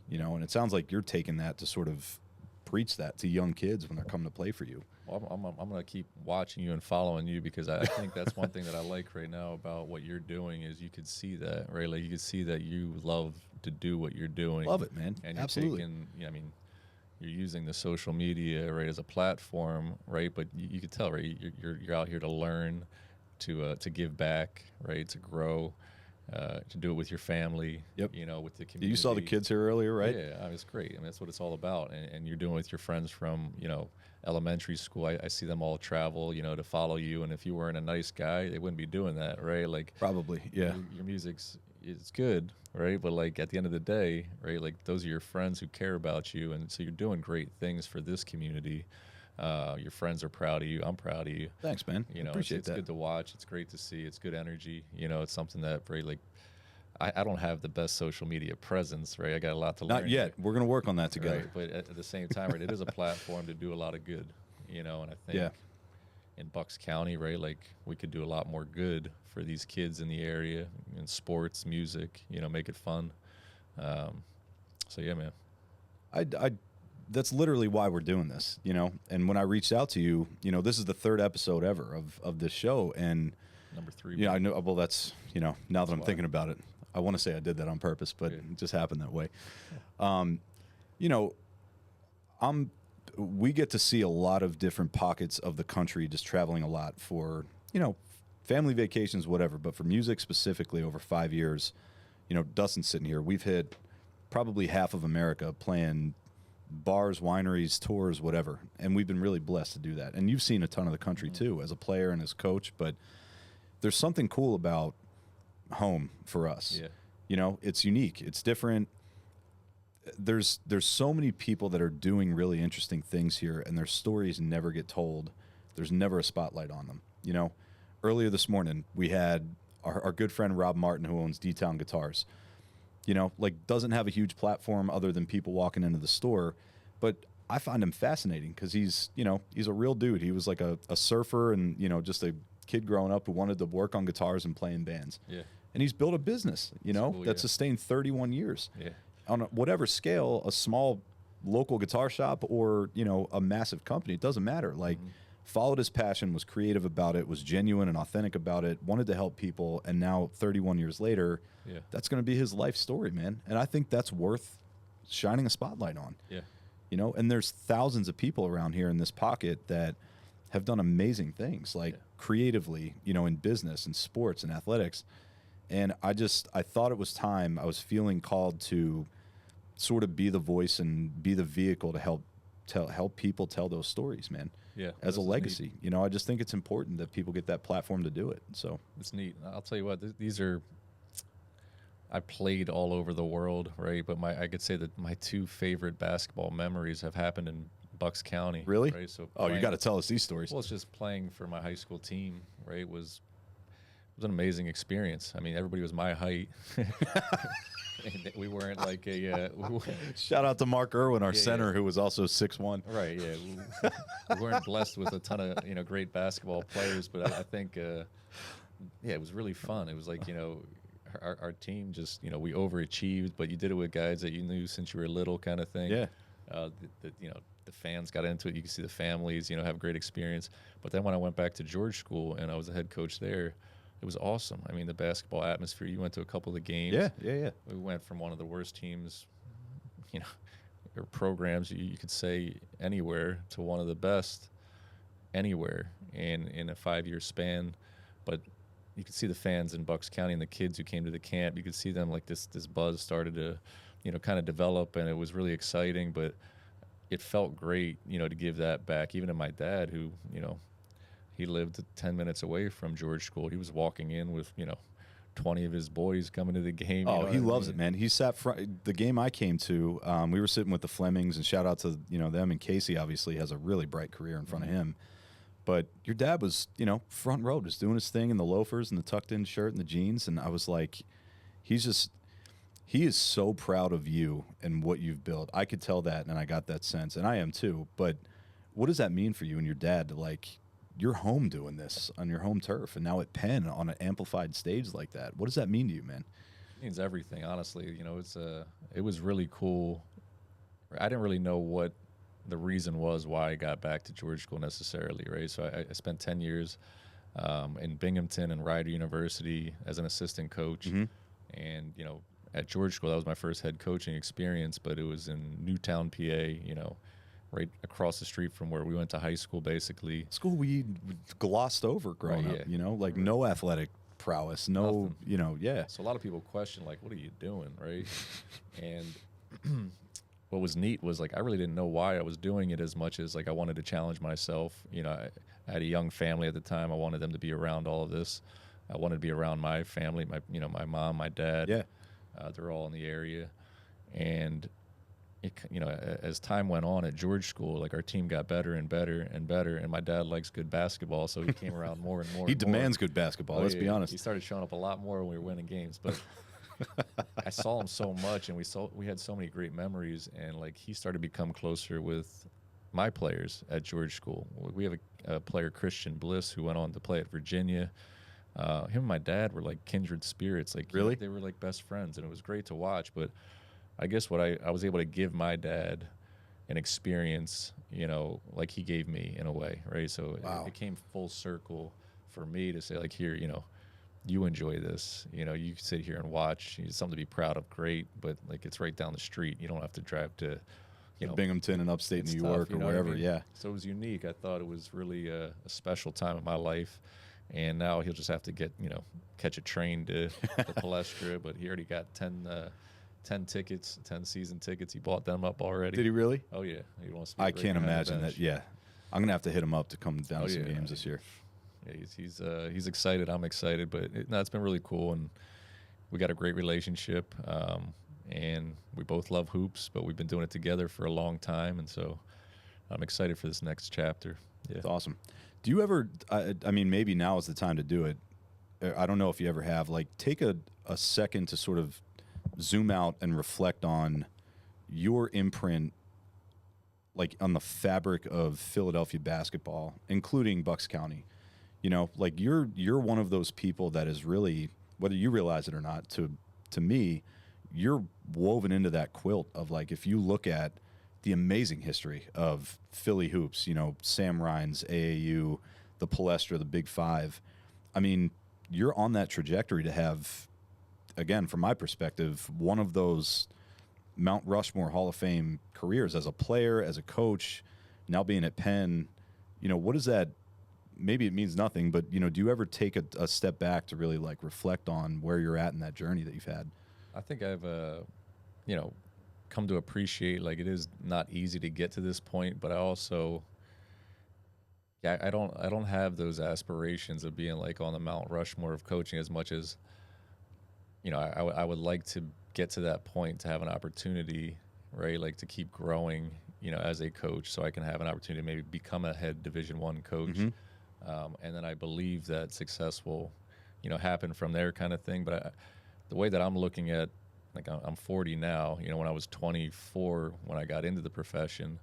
and it sounds like you're taking that to sort of preach that to young kids when they're coming to play for you. Well, I'm going to keep watching you and following you, because I think that's one thing that I like right now about what you're doing is you could see that, right? Like, you could see that you love to do what you're doing. Love it, man. And you're absolutely. You're using the social media, right, as a platform, right? But you could tell, right, you're out here to learn, to give back, right, to grow, to do it with your family, with the community. You saw the kids here earlier, right? Yeah, it's great. That's what it's all about. And you're doing it with your friends from, elementary school. I see them all travel, to follow you. And if you weren't a nice guy, they wouldn't be doing that, right? Like, probably, yeah. Your music's good, right? But, like, at the end of the day, right, like, those are your friends who care about you. And so you're doing great things for this community. Your friends are proud of you. I'm proud of you. Thanks, man. Appreciate it's that. good to watch. It's great to see. It's good energy. It's something that, right, like, I don't have the best social media presence, right? I got a lot to learn. Not yet. We're going to work on that together. Right? But at the same time, right, it is a platform to do a lot of good, and I think in Bucks County, right, like, we could do a lot more good for these kids in the area, in sports, music, make it fun. So, yeah, man. I that's literally why we're doing this, you know. And when I reached out to you, you know, this is the 3rd episode ever of this show, and Number 3. yeah, I know. Well, that's, you know, now that I'm why. thinking about it, I want to say I did that on purpose, but Yeah. it just happened that way. You know, we get to see a lot of different pockets of the country, just traveling a lot for, you know, family vacations, whatever. But for music specifically, over 5 years, you know, Dustin's sitting here. We've hit probably half of America playing bars, wineries, tours, whatever. And we've been really blessed to do that. And you've seen a ton of the country too, as a player and as coach. But there's something cool about home for us. Yeah. You know, it's unique. It's different. There's so many people that are doing really interesting things here, and their stories never get told. There's never a spotlight on them. You know, earlier this morning, we had our good friend Rob Martin, who owns D-Town Guitars. You know, like, doesn't have a huge platform other than people walking into the store, but I find him fascinating because he's, you know, he's a real dude. He was like a surfer and, you know, just a kid growing up who wanted to work on guitars and play in bands. Yeah. And he's built a business, you know, cool, that yeah. sustained 31 years. Yeah. On whatever scale, a small local guitar shop or, you know, a massive company, it doesn't matter. Like, followed his passion, was creative about it, was genuine and authentic about it, wanted to help people, and now 31 years later, Yeah. that's going to be his life story, man. And I think that's worth shining a spotlight on. Yeah. You know, and there's thousands of people around here in this pocket that have done amazing things, like creatively, you know, in business and sports and athletics. And I thought it was time. I was feeling called to sort of be the voice and be the vehicle to help people tell those stories, man. Yeah. As a legacy. You know, I just think it's important that people get that platform to do it. So It's neat. I'll tell you what, these are, I played all over the world, right? But I could say that my 2 favorite basketball memories have happened in Bucks County. Really? Right? So you got to tell us these stories. Well, it's just playing for my high school team, right? It was an amazing experience. I mean, everybody was my height. And we weren't like a Shout out to Mark Irwin, our Yeah, center, yeah. who was also 6'1". right, yeah. We weren't blessed with a ton of, you know, great basketball players, but I think yeah, it was really fun. It was like, you know, our team just, you know, we overachieved, but you did it with guys that you knew since you were little, kind of thing. Yeah. You know, the fans got into it. You could see the families, you know, have great experience. But then when I went back to George School and I was the head coach there, it was awesome. I mean, the basketball atmosphere. You went to a couple of the games. Yeah. We went from one of the worst teams, you know, or programs you could say anywhere, to one of the best anywhere in a 5-year span. But you could see the fans in Bucks County and the kids who came to the camp. You could see them, like, this buzz started to, you know, kind of develop, and it was really exciting. But it felt great, you know, to give that back, even to my dad, who, you know, he lived 10 minutes away from George School. He was walking in with, you know, 20 of his boys coming to the game. Oh, he loves it, man. He sat front. The game I came to, we were sitting with the Flemings, and shout out to, you know, them. And Casey obviously has a really bright career in front of him. But your dad was, you know, front row, just doing his thing in the loafers and the tucked in shirt and the jeans. And I was like, he is so proud of you and what you've built. I could tell that, and I got that sense, and I am too. But what does that mean for you and your dad to, like, you're home doing this on your home turf, and now at Penn on an amplified stage like that? What does that mean to you, man? It means everything, honestly. You know, it was really cool. I didn't really know what the reason was why I got back to George School necessarily, right? So I spent 10 years in Binghamton and Rider University as an assistant coach. And, you know, at George School, that was my first head coaching experience, but it was in Newtown, PA, you know, right across the street from where we went to high school, basically. School we glossed over growing up, you know, like no athletic prowess, no, Nothing. you know, So a lot of people question, like, what are you doing, right? And what was neat was, like, I really didn't know why I was doing it as much as, like, I wanted to challenge myself. You know, I had a young family at the time. I wanted them to be around all of this. I wanted to be around my family, my mom, my dad. Yeah. They're all in the area. And you know, as time went on at George School, like, our team got better and better and better, and my dad likes good basketball, so he came around more and more. He demands good basketball, let's be honest. He started showing up a lot more when we were winning games, but I saw him so much, and we had so many great memories, and, like, he started to become closer with my players at George School. We have a player, Christian Bliss, who went on to play at Virginia. Him and my dad were like kindred spirits. Like, really? They were like best friends, and it was great to watch. But I guess what I was able to give my dad an experience, like he gave me in a way, right? So Wow. it came full circle for me to say, like, here, you enjoy this, you can sit here and watch. It's something to be proud of, great, but like it's right down the street. You don't have to drive to, Binghamton in upstate it's New tough, York or what I wherever. mean? Yeah. So it was unique. I thought it was really a special time in my life. And now he'll just have to catch a train to the Palestra, but he already got 10 tickets, 10 season tickets. He bought them up already. Did he really? Oh yeah, he wants to be I right can't behind the imagine bench. that. Yeah, I'm gonna have to hit him up to come down to some yeah. games this year. Yeah, he's excited. I'm excited, but it's been really cool, and we got a great relationship. And we both love hoops, but we've been doing it together for a long time, and so I'm excited for this next chapter. Yeah, It's awesome. Do you ever? I mean, maybe now is the time to do it. I don't know if you ever have. Like, take a second to sort of zoom out and reflect on your imprint, like on the fabric of Philadelphia basketball, including Bucks County. Like you're one of those people that is really, whether you realize it or not, to me, you're woven into that quilt of, like, if you look at the amazing history of Philly hoops, Sam Rhines, AAU, the Palestra, the Big Five. I mean, you're on that trajectory to have, again, from my perspective, one of those Mount Rushmore Hall of Fame careers as a player, as a coach, now being at Penn. What does that, maybe it means nothing, but, do you ever take a step back to really, like, reflect on where you're at in that journey that you've had? I think I've come to appreciate, like, it is not easy to get to this point, but I also, I don't have those aspirations of being like on the Mount Rushmore of coaching as much as, I would like to get to that point, to have an opportunity, right? Like, to keep growing, as a coach, so I can have an opportunity to maybe become a head Division I coach. Mm-hmm. And then I believe that success will, happen from there, kind of thing. But the way that I'm looking at, like, I'm 40 now, when I was 24, when I got into the profession,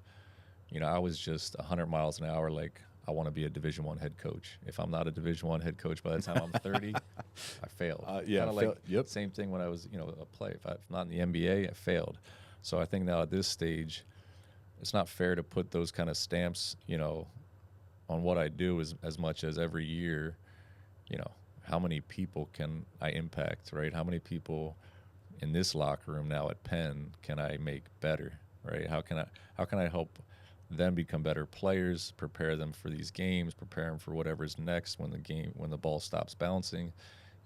I was just 100 miles an hour. Like, I want to be a Division I head coach. If I'm not a Division I head coach by the time I'm 30, I failed. Yeah. Like, same thing when I was, a player. If I'm not in the NBA, I failed. So I think now at this stage, it's not fair to put those kind of stamps, on what I do as much as every year, how many people can I impact, right? How many people in this locker room now at Penn can I make better, right? How can I help them become better players, prepare them for these games, prepare them for whatever's next when the ball stops bouncing?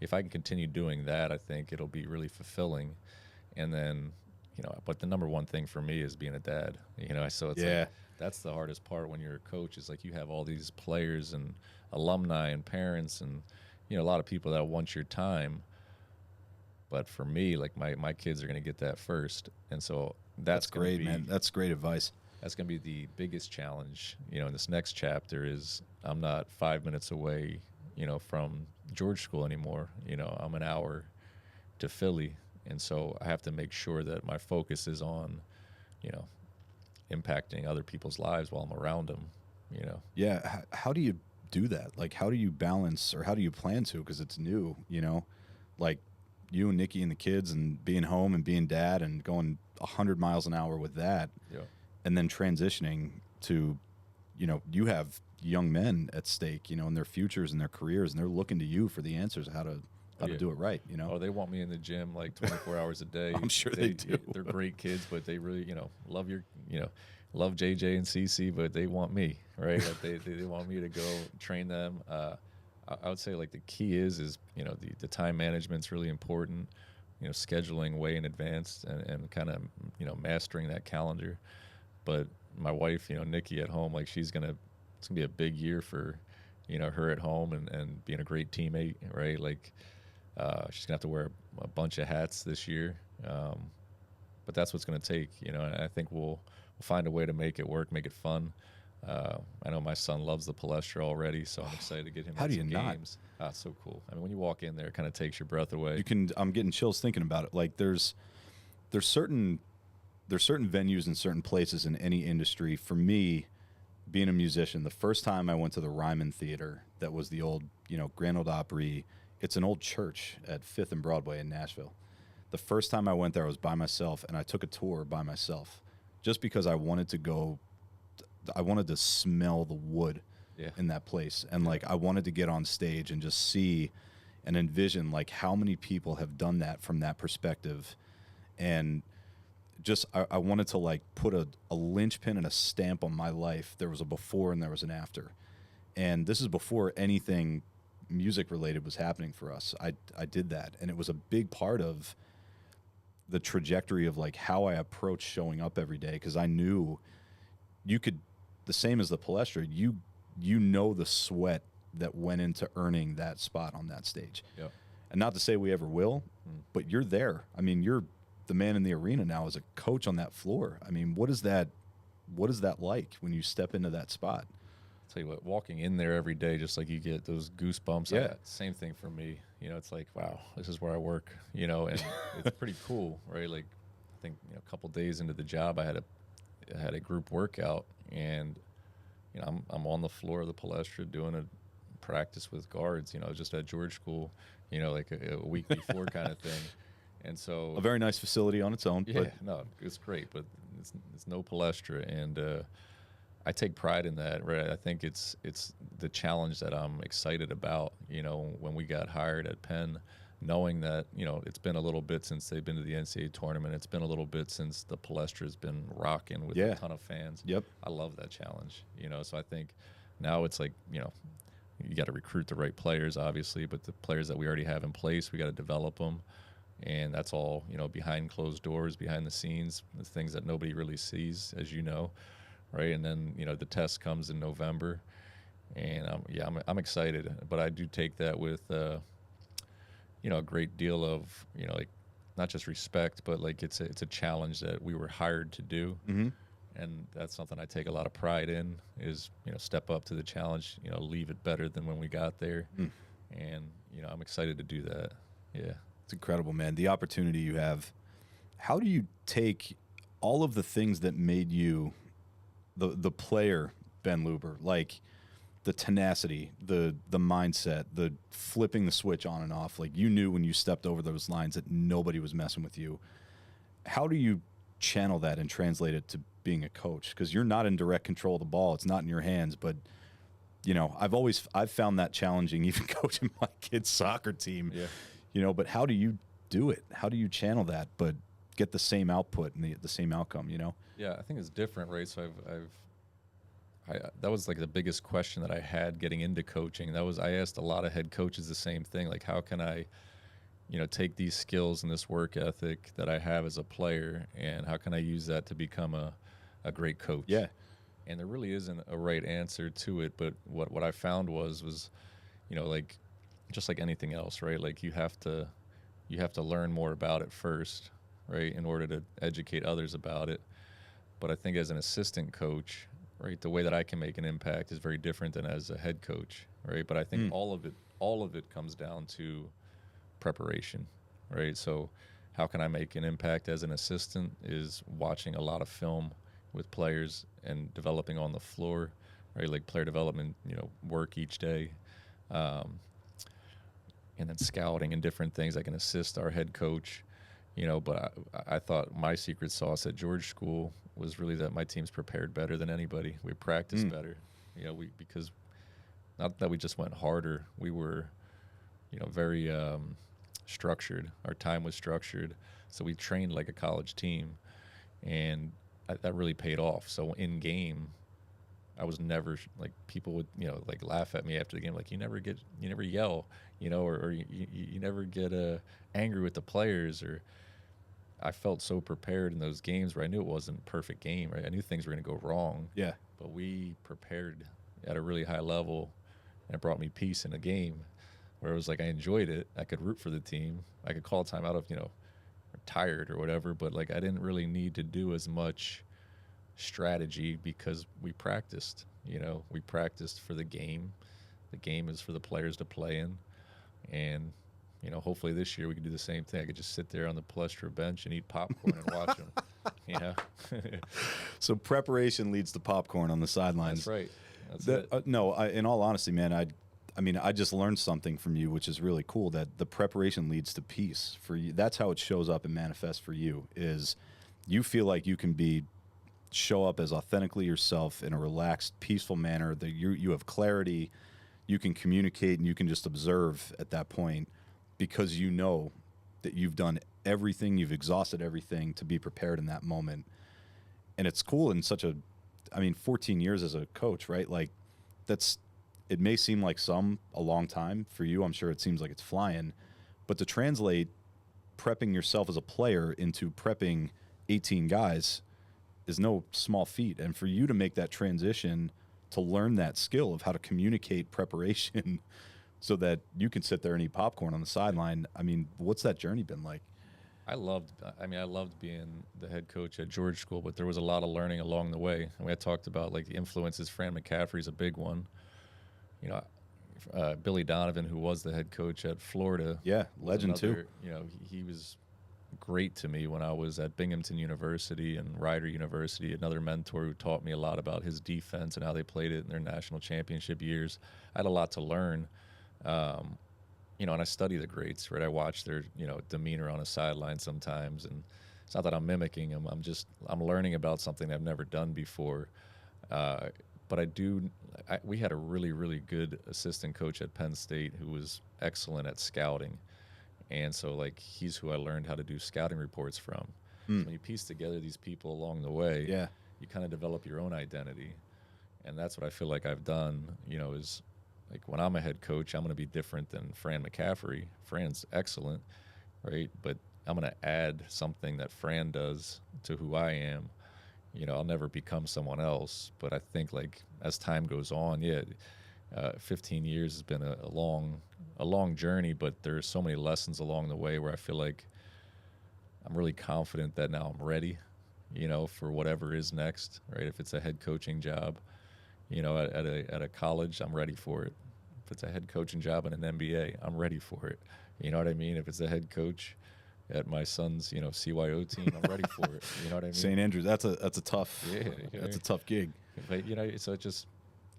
If I can continue doing that, I think it'll be really fulfilling. And then, but the number one thing for me is being a dad, so it's like, that's the hardest part when you're a coach, is like you have all these players and alumni and parents and, a lot of people that want your time. But for me, like, my kids are going to get that first. And so that's great, man. That's great advice. That's going to be the biggest challenge, in this next chapter. Is I'm not 5 minutes away, from George School anymore. I'm an hour to Philly. And so I have to make sure that my focus is on, impacting other people's lives while I'm around them, Yeah. How do you do that? Like, how do you balance, or how do you plan to? Because it's new, like you and Nikki and the kids, and being home and being dad and going 100 miles an hour with that. Yeah. And then transitioning to, you have young men at stake, and their futures and their careers, and they're looking to you for the answers, how to do it right, Oh, they want me in the gym like 24 hours a day. I'm sure they do. They're great kids, but they really, love love JJ and CC, but they want me, right? Like they want me to go train them. I would say, like, the key is the time management's really important, scheduling way in advance and kind of, mastering that calendar. But my wife, Nikki at home, like, it's gonna be a big year for, her at home and being a great teammate, right? Like, she's gonna have to wear a bunch of hats this year, but that's what's gonna take, and I think we'll find a way to make it work, make it fun. I know my son loves the Palestra already, so I'm excited to get him How do some you not? games. It's so cool. I mean, when you walk in there, it kind of takes your breath away. I'm getting chills thinking about it. Like, there's certain venues and certain places in any industry. For me, being a musician, the first time I went to the Ryman Theater, that was the old, Grand Ole Opry. It's an old church at 5th and Broadway in Nashville. The first time I went there, I was by myself, and I took a tour by myself. just because I wanted to smell the wood in that place. And like, I wanted to get on stage and just see and envision like how many people have done that from that perspective. And just, I wanted to like put a linchpin and a stamp on my life. There was a before and there was an after. And this is before anything music related was happening for us. I did that. And it was a big part of the trajectory of like how I approached showing up every day. Cause I knew you could, the same as the Palestra, you know the sweat that went into earning that spot on that stage. Yep. And not to say we ever will, but you're there. I mean, you're the man in the arena now as a coach on that floor. I mean, what is that like when you step into that spot? I'll tell you what, walking in there every day, just like you get those goosebumps. Yeah. Same thing for me. You know, it's like, wow, this is where I work, you know, and it's pretty cool, right? Like, I think, you know, a couple days into the job, I had a group workout, and, you know, I'm on the floor of the Palestra doing a practice with guards, you know, just at George School, you know, like a week before kind of thing. And so a very nice facility on its own. Yeah, but no, it's great, but it's no Palestra, and I take pride in that, right? I think it's the challenge that I'm excited about. You know, when we got hired at Penn, knowing that, you know, it's been a little bit since they've been to the NCAA tournament. It's been a little bit since the Palestra's been rocking with a ton of fans. Yep. I love that challenge, you know, so I think now it's like, you know, you got to recruit the right players, obviously, but the players that we already have in place, we got to develop them. And that's all, you know, behind closed doors, behind the scenes, the things that nobody really sees, as you know, right? And then, you know, the test comes in November, and I'm excited, but I do take that with, you know, a great deal of, you know, like, not just respect, but like it's a challenge that we were hired to do, and that's something I take a lot of pride in. Is, you know, step up to the challenge, you know, leave it better than when we got there, and, you know, I'm excited to do that. Yeah. It's incredible, man. The opportunity you have. How do you take all of the things that made you the player, Ben Luber, like the tenacity, the mindset, the flipping the switch on and off? Like, you knew when you stepped over those lines that nobody was messing with you. How do you channel that and translate it to being a coach? Because you're not in direct control of the ball. It's not in your hands. But, you know, I've found that challenging, even coaching my kids' soccer team. Yeah. You know, but how do you do it? How do you channel that, but get the same output and the same outcome, you know? Yeah, I think it's different, right? So that was like the biggest question that I had getting into coaching. I asked a lot of head coaches the same thing. Like, how can I, you know, take these skills and this work ethic that I have as a player, and how can I use that to become a great coach? Yeah. And there really isn't a right answer to it. But what I found was, you know, like, just like anything else, right? Like, you have to learn more about it first, right, in order to educate others about it. But I think as an assistant coach, right, the way that I can make an impact is very different than as a head coach, right? But I think all of it comes down to preparation, right? So how can I make an impact as an assistant is watching a lot of film with players and developing on the floor, right? Like player development, you know, work each day. And then scouting and different things. I can assist our head coach, you know, but I thought my secret sauce at George School was really that my team's prepared better than anybody. We practice better, you know, because not that we just went harder. We were, you know, very structured. Our time was structured. So we trained like a college team, and that really paid off. So in game, I was never like, people would, you know, like laugh at me after the game, like, you never yell, you know, or you never get angry with the players. Or I felt so prepared in those games where I knew it wasn't a perfect game, right? I knew things were going to go wrong. Yeah. But we prepared at a really high level, and it brought me peace in a game where it was like I enjoyed it. I could root for the team. I could call time out of, you know, tired or whatever, but like I didn't really need to do as much strategy because we practiced. You know, we practiced for the game. The game is for the players to play in. And, you know, hopefully this year we can do the same thing. I could just sit there on the Palestra bench and eat popcorn and watch them. You know? So preparation leads to popcorn on the sidelines. That's right. That's it. No, in all honesty, man, I mean, I just learned something from you, which is really cool, that the preparation leads to peace for you. That's how it shows up and manifests for you, is you feel like you can be show up as authentically yourself in a relaxed, peaceful manner, that you have clarity, you can communicate, and you can just observe at that point, because you know that you've done everything, you've exhausted everything to be prepared in that moment. And it's cool in such a, I mean, 14 years as a coach, right? Like, that's, it may seem like a long time for you. I'm sure it seems like it's flying, but to translate prepping yourself as a player into prepping 18 guys is no small feat. And for you to make that transition to learn that skill of how to communicate preparation so that you can sit there and eat popcorn on the sideline, I mean, what's that journey been like? I loved being the head coach at George School, but there was a lot of learning along the way. And we had talked about like the influences. Fran McCaffrey's a big one. You know, Billy Donovan, who was the head coach at Florida. Yeah, legend another, too. You know, he was great to me when I was at Binghamton University and Rider University, another mentor who taught me a lot about his defense and how they played it in their national championship years. I had a lot to learn. You know, and I study the greats, right? I watch their, you know, demeanor on a sideline sometimes, and it's not that I'm mimicking them. I'm learning about something I've never done before. But we had a really, really good assistant coach at Penn State who was excellent at scouting. And so, like, he's who I learned how to do scouting reports from. So when you piece together these people along the way, you kind of develop your own identity. And that's what I feel like I've done, you know, is like when I'm a head coach, I'm going to be different than Fran McCaffrey. Fran's excellent, right? But I'm going to add something that Fran does to who I am. You know, I'll never become someone else. But I think, like, as time goes on, 15 years has been a long journey, but there's so many lessons along the way where I feel like I'm really confident that now I'm ready, you know, for whatever is next, right? If it's a head coaching job, you know, at a college, I'm ready for it. If it's a head coaching job in an MBA, I'm ready for it. You know what I mean? If it's a head coach at my son's, you know, CYO team, I'm ready for it. You know what I mean? St. Andrews, that's a tough, Yeah, that's a tough gig. But, you know, so it just,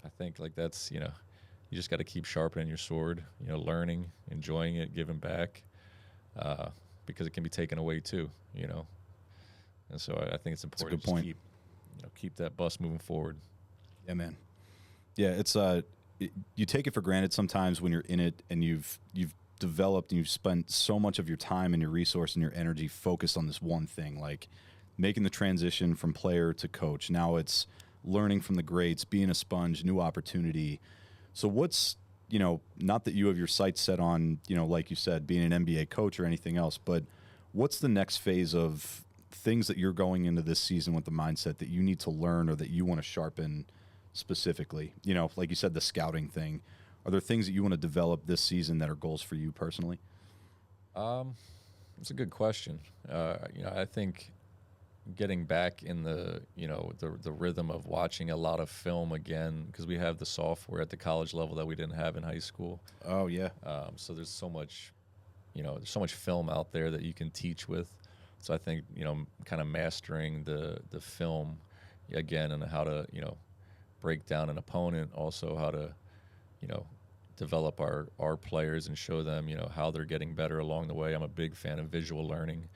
I think, like, that's, you know, you just got to keep sharpening your sword, you know, learning, enjoying it, giving back, because it can be taken away too, you know. And so I think it's important to keep that bus moving forward. Yeah, man. Yeah, it's you take it for granted sometimes when you're in it and you've developed and you've spent so much of your time and your resource and your energy focused on this one thing, like making the transition from player to coach. Now it's learning from the greats, being a sponge, new opportunity. So what's, you know, not that you have your sights set on, you know, like you said, being an NBA coach or anything else, but what's the next phase of things that you're going into this season with the mindset that you need to learn or that you want to sharpen specifically? You know, like you said, the scouting thing. Are there things that you want to develop this season that are goals for you personally? It's a good question. You know, I think getting back in the, you know, the rhythm of watching a lot of film again, because we have the software at the college level that we didn't have in high school. Oh, yeah. So there's so much, you know, there's so much film out there that you can teach with. So I think, you know, kind of mastering the film again and how to, you know, break down an opponent, also how to, you know, develop our players and show them, you know, how they're getting better along the way. I'm a big fan of visual learning.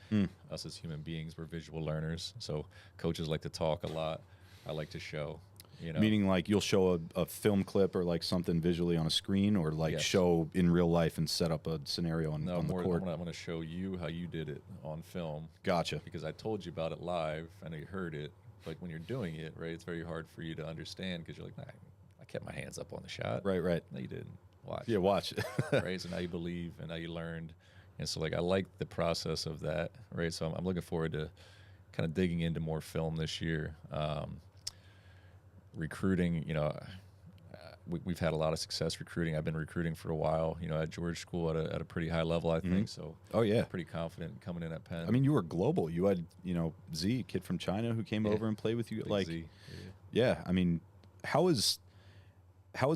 Us as human beings, we're visual learners. So coaches like to talk a lot. I like to show, you know. Meaning like you'll show a film clip or like something visually on a screen, or like show in real life and set up a scenario on the court? I'm going to show you how you did it on film. Gotcha. Because I told you about it live. I know you heard it. But when you're doing it, right, it's very hard for you to understand because you're like, nah, I kept my hands up on the shot. Right. No, you didn't. Watch. Yeah, watch. Right. So now you believe and now you learned. And so, like, I like the process of that. Right. So I'm looking forward to kind of digging into more film this year. Recruiting, you know, we've had a lot of success recruiting. I've been recruiting for a while, you know, at George School at a pretty high level, I think. So, I'm pretty confident coming in at Penn. I mean, you were global. You had, you know, Z, kid from China who came over and played with you. Big like, Z. I mean, how has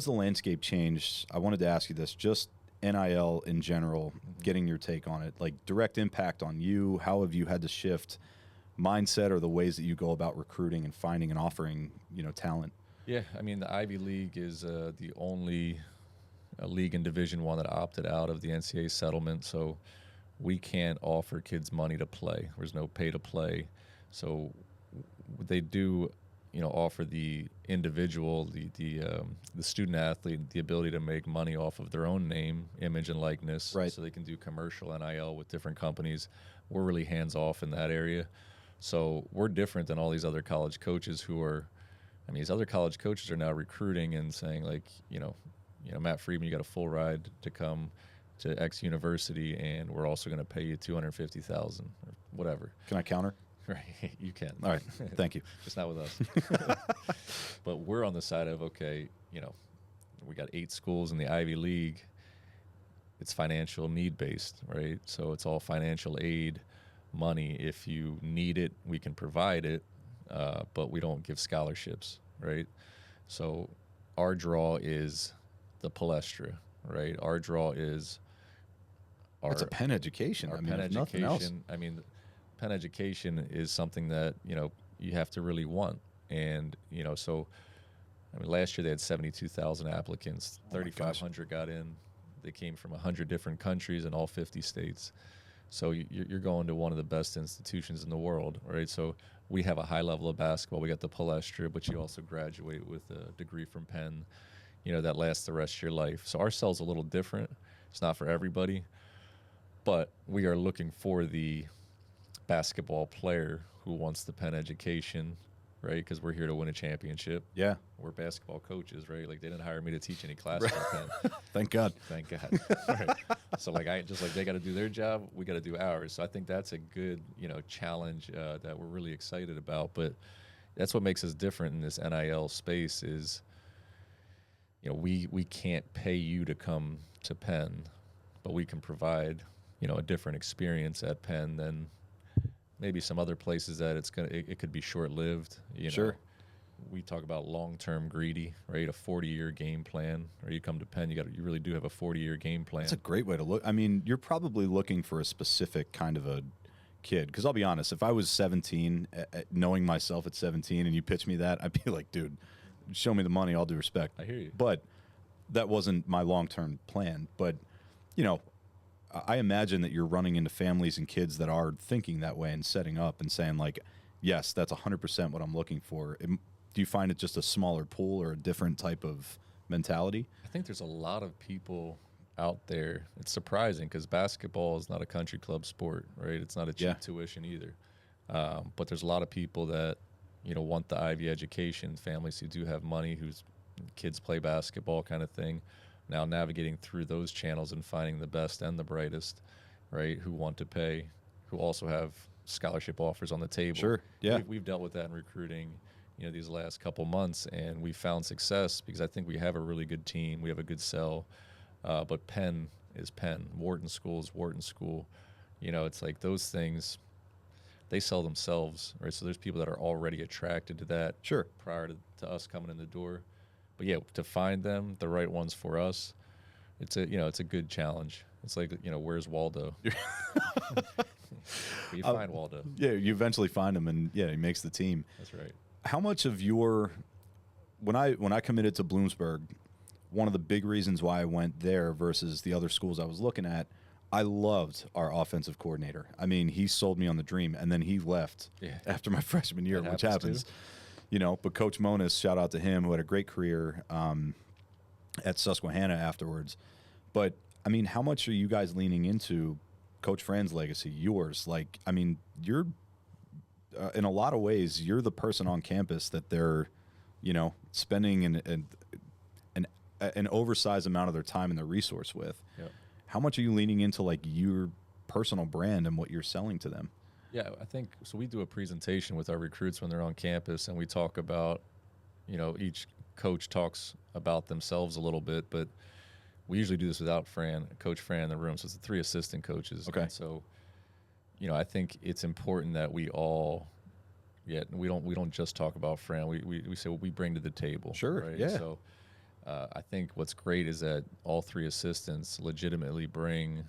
the landscape changed? I wanted to ask you this, just NIL in general, getting your take on it, like direct impact on you. How have you had to shift mindset or the ways that you go about recruiting and finding and offering, you know, talent? Yeah, I mean, the Ivy League is the only league in Division I that opted out of the NCAA settlement, so we can't offer kids money to play. There's no pay to play. So they do, offer the individual, the student athlete, the ability to make money off of their own name, image, and likeness. Right. So they can do commercial NIL with different companies. We're really hands off in that area. So we're different than all these other college coaches who are. I mean, these other college coaches are now recruiting and saying like, Matt Freedman, you got a full ride to come to X university, and we're also going to pay you $250,000 or whatever. Can I counter? Right, you can. All right, thank you. Just not with us. But we're on the side of, okay, we got 8 schools in the Ivy League. It's financial need-based, right? So it's all financial aid money. If you need it, we can provide it, but we don't give scholarships, right? So our draw is the Palestra, right? Our draw is our... It's a Penn education. Our I mean, Penn if nothing else. education. I mean, Penn education is something that, you have to really want. And, so, I mean, last year they had 72,000 applicants, 3,500 got in. They came from 100 different countries in all 50 states. So you're going to one of the best institutions in the world, right? So we have a high level of basketball. We got the Palestra, but you also graduate with a degree from Penn, that lasts the rest of your life. So our cell's a little different. It's not for everybody, but we are looking for the basketball player who wants the Penn education, right? Because we're here to win a championship. Yeah. We're basketball coaches, right? Like, they didn't hire me to teach any classes at Penn. Thank God. Thank God. Right. So, like, they got to do their job, we got to do ours. So I think that's a good, challenge that we're really excited about. But that's what makes us different in this NIL space is, we can't pay you to come to Penn, but we can provide, a different experience at Penn than maybe some other places that it could be short-lived. Sure. We talk about long-term greedy, right? A 40-year game plan. Or you come to Penn, you really do have a 40-year game plan. That's a great way to look. I mean, you're probably looking for a specific kind of a kid. Because I'll be honest, if I was 17, knowing myself at 17, and you pitch me that, I'd be like, dude, show me the money, all due respect. I hear you. But that wasn't my long-term plan. But, I imagine that you're running into families and kids that are thinking that way and setting up and saying, like, yes, that's 100% what I'm looking for. Do you find it just a smaller pool or a different type of mentality? I think there's a lot of people out there. It's surprising because basketball is not a country club sport, right? It's not a cheap tuition either. But there's a lot of people that, want the Ivy education, families who do have money, whose kids play basketball kind of thing. Now navigating through those channels and finding the best and the brightest, right, who want to pay, who also have scholarship offers on the table. Sure, yeah. We've dealt with that in recruiting, these last couple months, and we found success because I think we have a really good team. We have a good sell, but Penn is Penn. Wharton School is Wharton School. It's like those things, they sell themselves, right? So there's people that are already attracted to that Sure. prior to us coming in the door. But yeah, to find them, the right ones for us, it's a good challenge. It's like, where's Waldo? You find Waldo. Yeah, you eventually find him, and yeah, he makes the team. That's right. How much of when I committed to Bloomsburg, one of the big reasons why I went there versus the other schools I was looking at, I loved our offensive coordinator. I mean, he sold me on the dream, and then he left after my freshman year, which happens. Too. But Coach Monis, shout out to him, who had a great career at Susquehanna afterwards. But, I mean, how much are you guys leaning into Coach Fran's legacy, yours? Like, I mean, you're, in a lot of ways, you're the person on campus that they're, spending an oversized amount of their time and their resource with. Yep. How much are you leaning into, like, your personal brand and what you're selling to them? Yeah, I think so. We do a presentation with our recruits when they're on campus, and we talk about, each coach talks about themselves a little bit, but we usually do this without Coach Fran in the room. So it's the 3 assistant coaches. Okay. And so, I think it's important that we all, we don't just talk about Fran. We say what we bring to the table. Sure. Right? Yeah. So I think what's great is that all 3 assistants legitimately bring,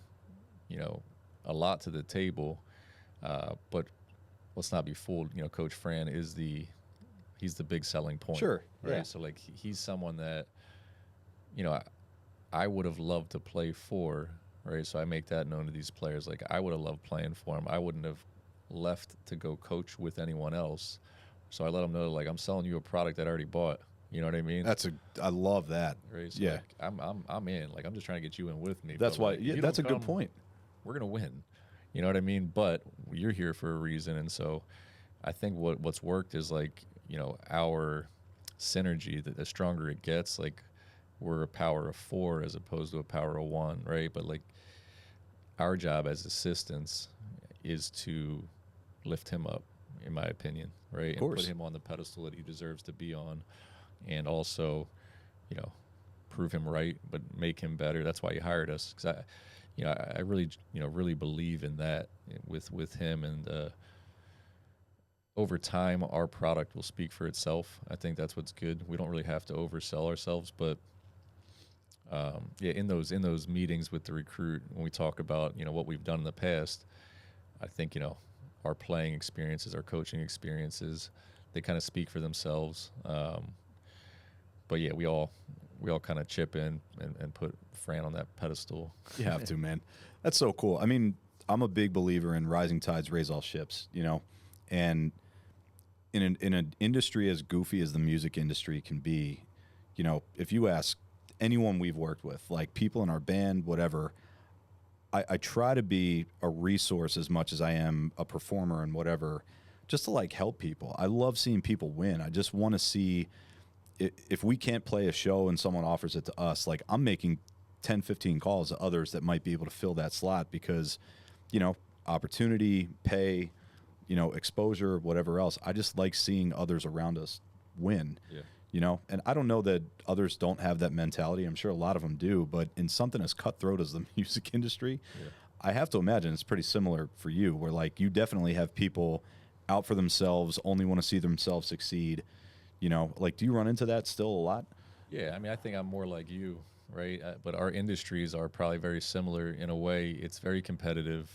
a lot to the table. But let's not be fooled. Coach Fran is he's the big selling point. Sure. Right. Yeah. So like he's someone that, I would have loved to play for. Right. So I make that known to these players. Like I would have loved playing for him. I wouldn't have left to go coach with anyone else. So I let them know, like, I'm selling you a product that I already bought. You know what I mean? I love that. Right. So Yeah. like, I'm in. Like, I'm just trying to get you in with me. That's But, why, like, if yeah, you that's a don't good come, point. we're gonna win. You know what I mean? But you're here for a reason, and so I think what's worked is, like, our synergy. That the stronger it gets, like, we're a power of 4 as opposed to a power of 1, right? But like, our job as assistants is to lift him up, in my opinion, right? Of And put course. him on the pedestal that he deserves to be on, and also, you know, prove him right, but make him better. That's why he hired us, because I really, really believe in that with him, and over time, our product will speak for itself. I think that's what's good. We don't really have to oversell ourselves, but yeah, in those meetings with the recruit, when we talk about what we've done in the past, I think our playing experiences, our coaching experiences, they kind of speak for themselves. But yeah, we all kind of chip in and put Fran on that pedestal. You have to, man. That's so cool. I mean, I'm a big believer in rising tides raise all ships, and in an industry as goofy as the music industry can be, if you ask anyone we've worked with, like people in our band, whatever, I try to be a resource as much as I am a performer and whatever, just to like help people. I love seeing people win. I just want to see if we can't play a show and someone offers it to us, like I'm making 10, 15 calls to others that might be able to fill that slot because, opportunity, pay, exposure, whatever else. I just like seeing others around us win. Yeah. And I don't know that others don't have that mentality. I'm sure a lot of them do, but in something as cutthroat as the music industry, Yeah. I have to imagine it's pretty similar for you, where like you definitely have people out for themselves, only want to see themselves succeed. Like, do you run into that still a lot? Yeah, I mean, I think I'm more like you, right? But our industries are probably very similar in a way. It's very competitive.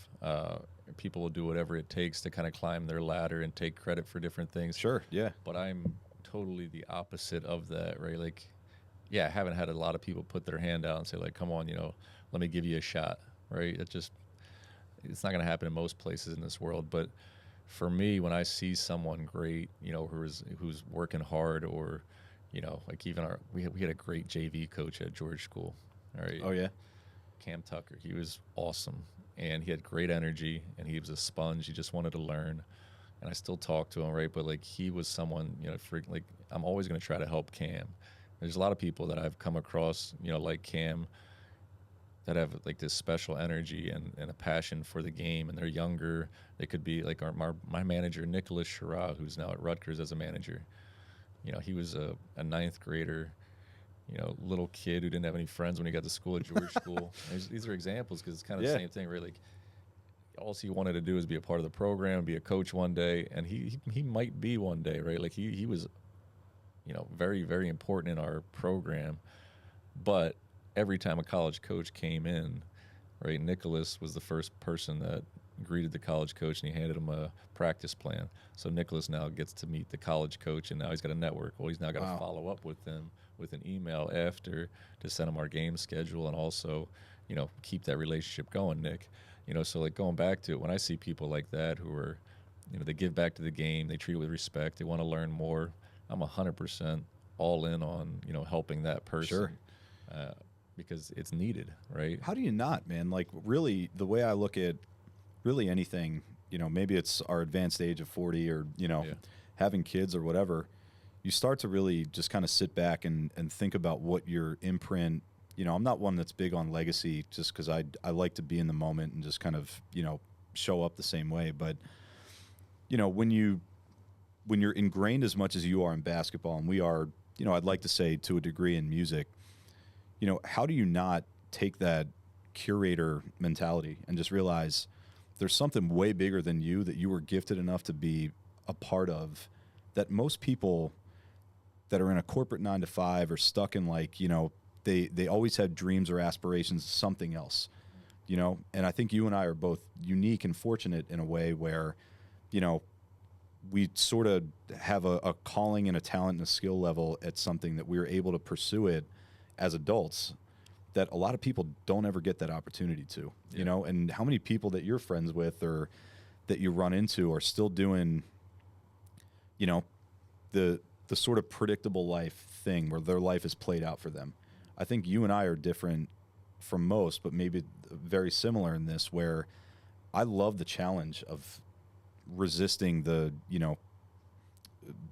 People will do whatever it takes to kind of climb their ladder and take credit for different things. Sure, yeah. But I'm totally the opposite of that, right? Like, yeah, I haven't had a lot of people put their hand out and say, like, come on, let me give you a shot, right? It's not going to happen in most places in this world. But for me, when I see someone great, who's working hard, or, like even we had a great JV coach at George School, all right? Oh, yeah. Cam Tucker. He was awesome, and he had great energy, and he was a sponge. He just wanted to learn, and I still talk to him, right? But like, he was someone, like, I'm always going to try to help Cam. There's a lot of people that I've come across, like Cam, that have like this special energy and a passion for the game, and they're younger. They could be like my manager, Nicholas Schirra, who's now at Rutgers as a manager. He was a ninth grader, little kid who didn't have any friends when he got to school at George School. These are examples, because it's kind of the same thing, right? Like, all he wanted to do is be a part of the program, be a coach one day, and he might be one day, right? Like, he was, very, very important in our program. But every time a college coach came in, right, Nicholas was the first person that greeted the college coach, and he handed him a practice plan. So Nicholas now gets to meet the college coach, and now he's got a network. Well, he's now got to follow up with them with an email after to send him our game schedule, and also, keep that relationship going, Nick. So like, going back to it, when I see people like that who are, they give back to the game, they treat it with respect, they want to learn more, I'm 100% all in on, helping that person. Sure. Because it's needed, right? How do you not, man? Like, really, the way I look at really anything, maybe it's our advanced age of 40 or, having kids or whatever, you start to really just kind of sit back and think about what your imprint, I'm not one that's big on legacy, just because I like to be in the moment and just kind of, show up the same way. But, when you're ingrained as much as you are in basketball, and we are, I'd like to say to a degree in music, how do you not take that curator mentality and just realize there's something way bigger than you that you were gifted enough to be a part of, that most people that are in a corporate 9-to-5 or stuck in, like, they always have dreams or aspirations, something else, and I think you and I are both unique and fortunate in a way where, we sort of have a calling and a talent and a skill level at something that we were able to pursue it as adults, that a lot of people don't ever get that opportunity to, and how many people that you're friends with or that you run into are still doing, the sort of predictable life thing where their life is played out for them. I think you and I are different from most, but maybe very similar in this, where I love the challenge of resisting the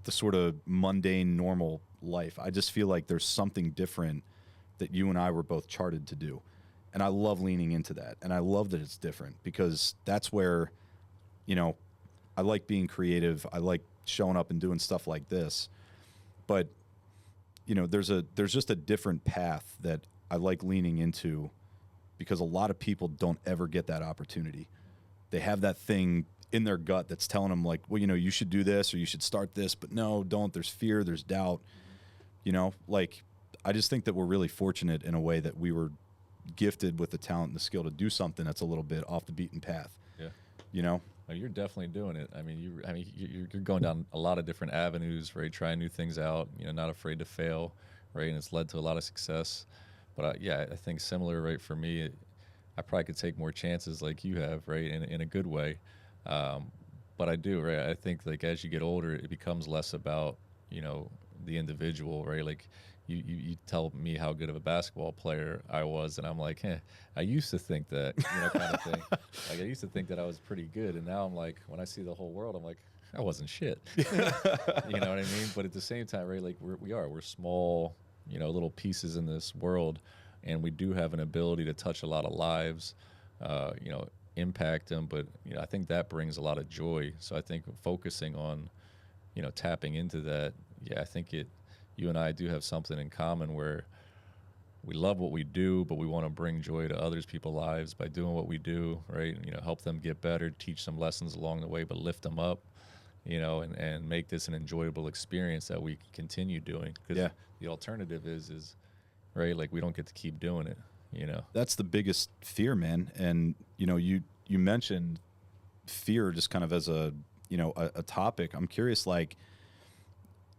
sort of mundane, normal life. I just feel like there's something different that you and I were both charted to do. And I love leaning into that. And I love that it's different, because that's where, I like being creative. I like showing up and doing stuff like this. But, there's just a different path that I like leaning into, because a lot of people don't ever get that opportunity. They have that thing in their gut that's telling them, like, well, you should do this or you should start this, but no, don't. There's fear, there's doubt. I just think that we're really fortunate in a way that we were gifted with the talent and the skill to do something that's a little bit off the beaten path. Yeah. Oh, you're definitely doing it. I mean, you're going down a lot of different avenues, right? Trying new things out, not afraid to fail, right? And it's led to a lot of success. But I think similar, right? For me, I probably could take more chances like you have, right? In a good way. But I do, right? I think like as you get older, it becomes less about, the individual, right? Like you tell me how good of a basketball player I was, and I'm like, I used to think that, kind of thing. Like I used to think that I was pretty good, and now I'm like, when I see the whole world, I'm like, I wasn't shit. You know what I mean? But at the same time, right? Like we're small, little pieces in this world, and we do have an ability to touch a lot of lives, impact them. But I think that brings a lot of joy. So I think focusing on, tapping into that, I think you and I do have something in common where we love what we do, but we want to bring joy to others people's lives by doing what we do, right? Help them get better, teach some lessons along the way, but lift them up, and make this an enjoyable experience that we can continue doing. Because the alternative is, right, like we don't get to keep doing it, That's the biggest fear, man. And, you mentioned fear just kind of as a topic. I'm curious, like,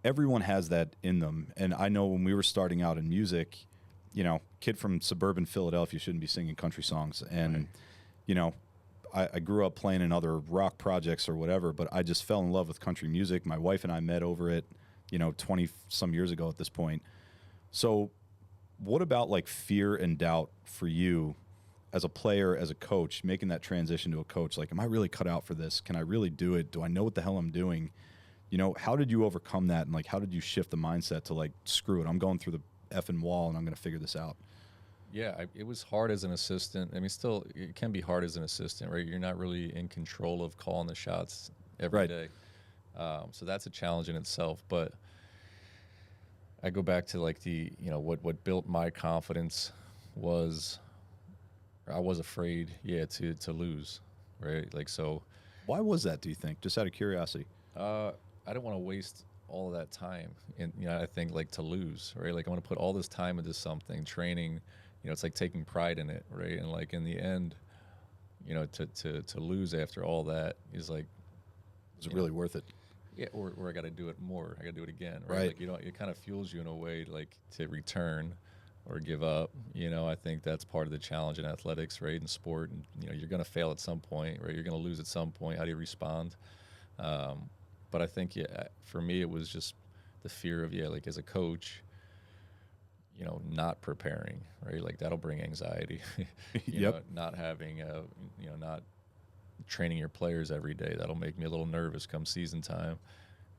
everyone has that in them. And I know when we were starting out in music, kid from suburban Philadelphia shouldn't be singing country songs. And, I grew up playing in other rock projects or whatever, but I just fell in love with country music. My wife and I met over it, 20 some years ago at this point. So what about like fear and doubt for you as a player, as a coach, making that transition to a coach? Like, am I really cut out for this? Can I really do it? Do I know what the hell I'm doing? How did you overcome that? And like, how did you shift the mindset to like, screw it, I'm going through the effing wall and I'm going to figure this out? Yeah, it was hard as an assistant. I mean, still, it can be hard as an assistant, right? You're not really in control of calling the shots every day. So that's a challenge in itself. But I go back to like what built my confidence was I was afraid, to lose, right? Like, so. Why was that, do you think? Just out of curiosity. I don't want to waste all of that time, and I think like to lose, right? Like I want to put all this time into something, training. It's like taking pride in it, right? And like in the end, to lose after all that is like, is it really worth it? Yeah, or I got to do it more. I got to do it again, right? Like it kind of fuels you in a way, like to return or give up. I think that's part of the challenge in athletics, right? In sport, and you're going to fail at some point, right? You're going to lose at some point. How do you respond? But I think, for me, it was just the fear of, like as a coach, not preparing, right? Like that'll bring anxiety. Not having, not training your players every day. That'll make me a little nervous come season time.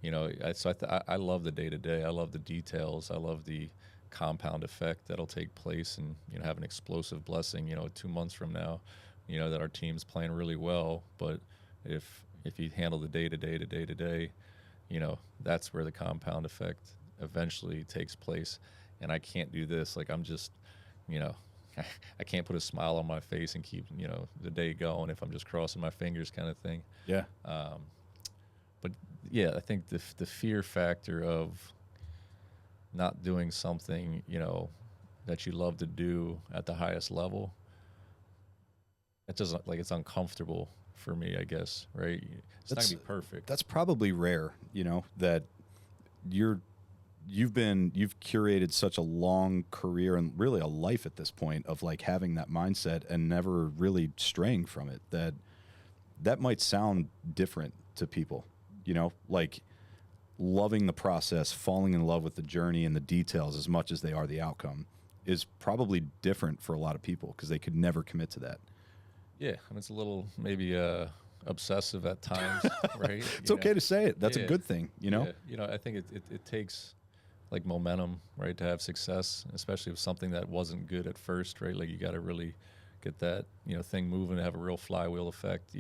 I love the day-to-day. I love the details. I love the compound effect that'll take place and, have an explosive blessing, 2 months from now, that our team's playing really well. But if you handle the day-to-day, that's where the compound effect eventually takes place. And I can't do this. Like I'm just, I can't put a smile on my face and keep, the day going if I'm just crossing my fingers kind of thing. Yeah. But I think the fear factor of not doing something, that you love to do at the highest level, it doesn't, like, it's uncomfortable for me, I guess, right? It's not gonna be perfect. That's probably rare, that you've curated such a long career and really a life at this point of like having that mindset and never really straying from it. That might sound different to people, like loving the process, falling in love with the journey and the details as much as they are the outcome is probably different for a lot of people because they could never commit to that. Yeah, I mean, it's a little maybe obsessive at times, right? It's okay to say it. That's a good thing, you know? Yeah. I think it takes like momentum, right, to have success, especially with something that wasn't good at first, right? Like you got to really get that, thing moving, have a real flywheel effect,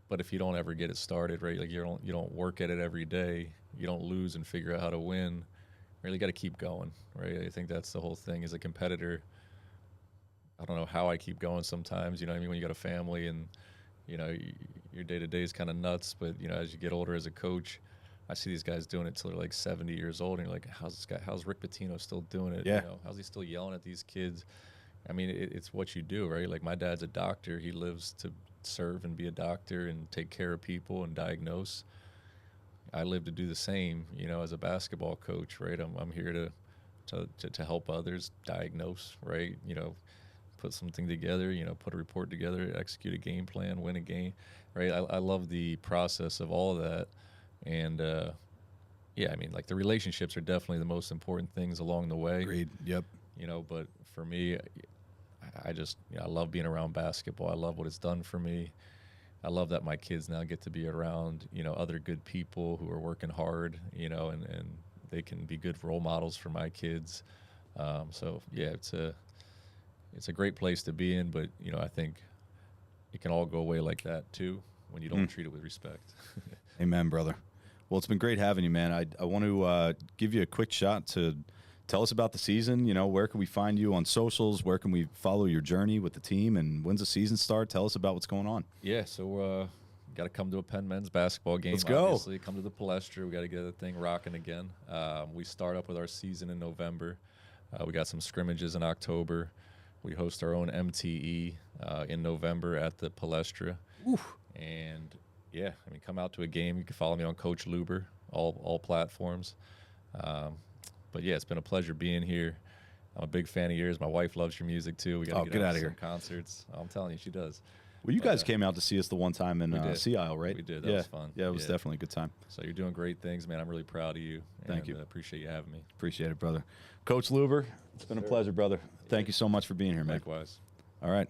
but if you don't ever get it started, right, like you don't work at it every day, you don't lose and figure out how to win, really got to keep going, right? I think that's the whole thing as a competitor. I don't know how I keep going sometimes, what I mean, when you got a family and, your day-to-day is kind of nuts, but, as you get older as a coach, I see these guys doing it till they're like 70 years old, and you're like, how's Rick Pitino still doing it? Yeah. How's he still yelling at these kids? I mean, it's what you do, right? Like my dad's a doctor. He lives to serve and be a doctor and take care of people and diagnose. I live to do the same, as a basketball coach, right? I'm here to help others diagnose, right? Put something together, put a report together, execute a game plan, win a game, right? I love the process of all of that. And, I mean, like the relationships are definitely the most important things along the way. Agreed. Yep. But for me, I just, I love being around basketball. I love what it's done for me. I love that my kids now get to be around, other good people who are working hard, and they can be good role models for my kids. So yeah, it's a great place to be in, but, I think it can all go away like that too when you don't treat it with respect. Amen, brother. Well, it's been great having you, man. I want to give you a quick shot to tell us about the season. Where can we find you on socials? Where can we follow your journey with the team? And when's the season start? Tell us about what's going on. Yeah, so got to come to a Penn men's basketball game. Let's go. Obviously, come to the Palestra. We got to get the thing rocking again. We start up with our season in November. We got some scrimmages in October. We host our own MTE in November at the Palestra. Oof. And yeah, I mean, come out to a game. You can follow me on Coach Luber, all platforms. But yeah, it's been a pleasure being here. I'm a big fan of yours. My wife loves your music too. We got to get out of here. Concerts. I'm telling you, she does. Well, you guys came out to see us the one time in Sea Isle, right? We did. That was fun. Yeah, it was definitely a good time. So you're doing great things, man. I'm really proud of you. Thank you. Appreciate you having me. Appreciate it, brother. Coach Luber, it's been a pleasure, brother. Thank you so much for being here, man. Likewise. All right.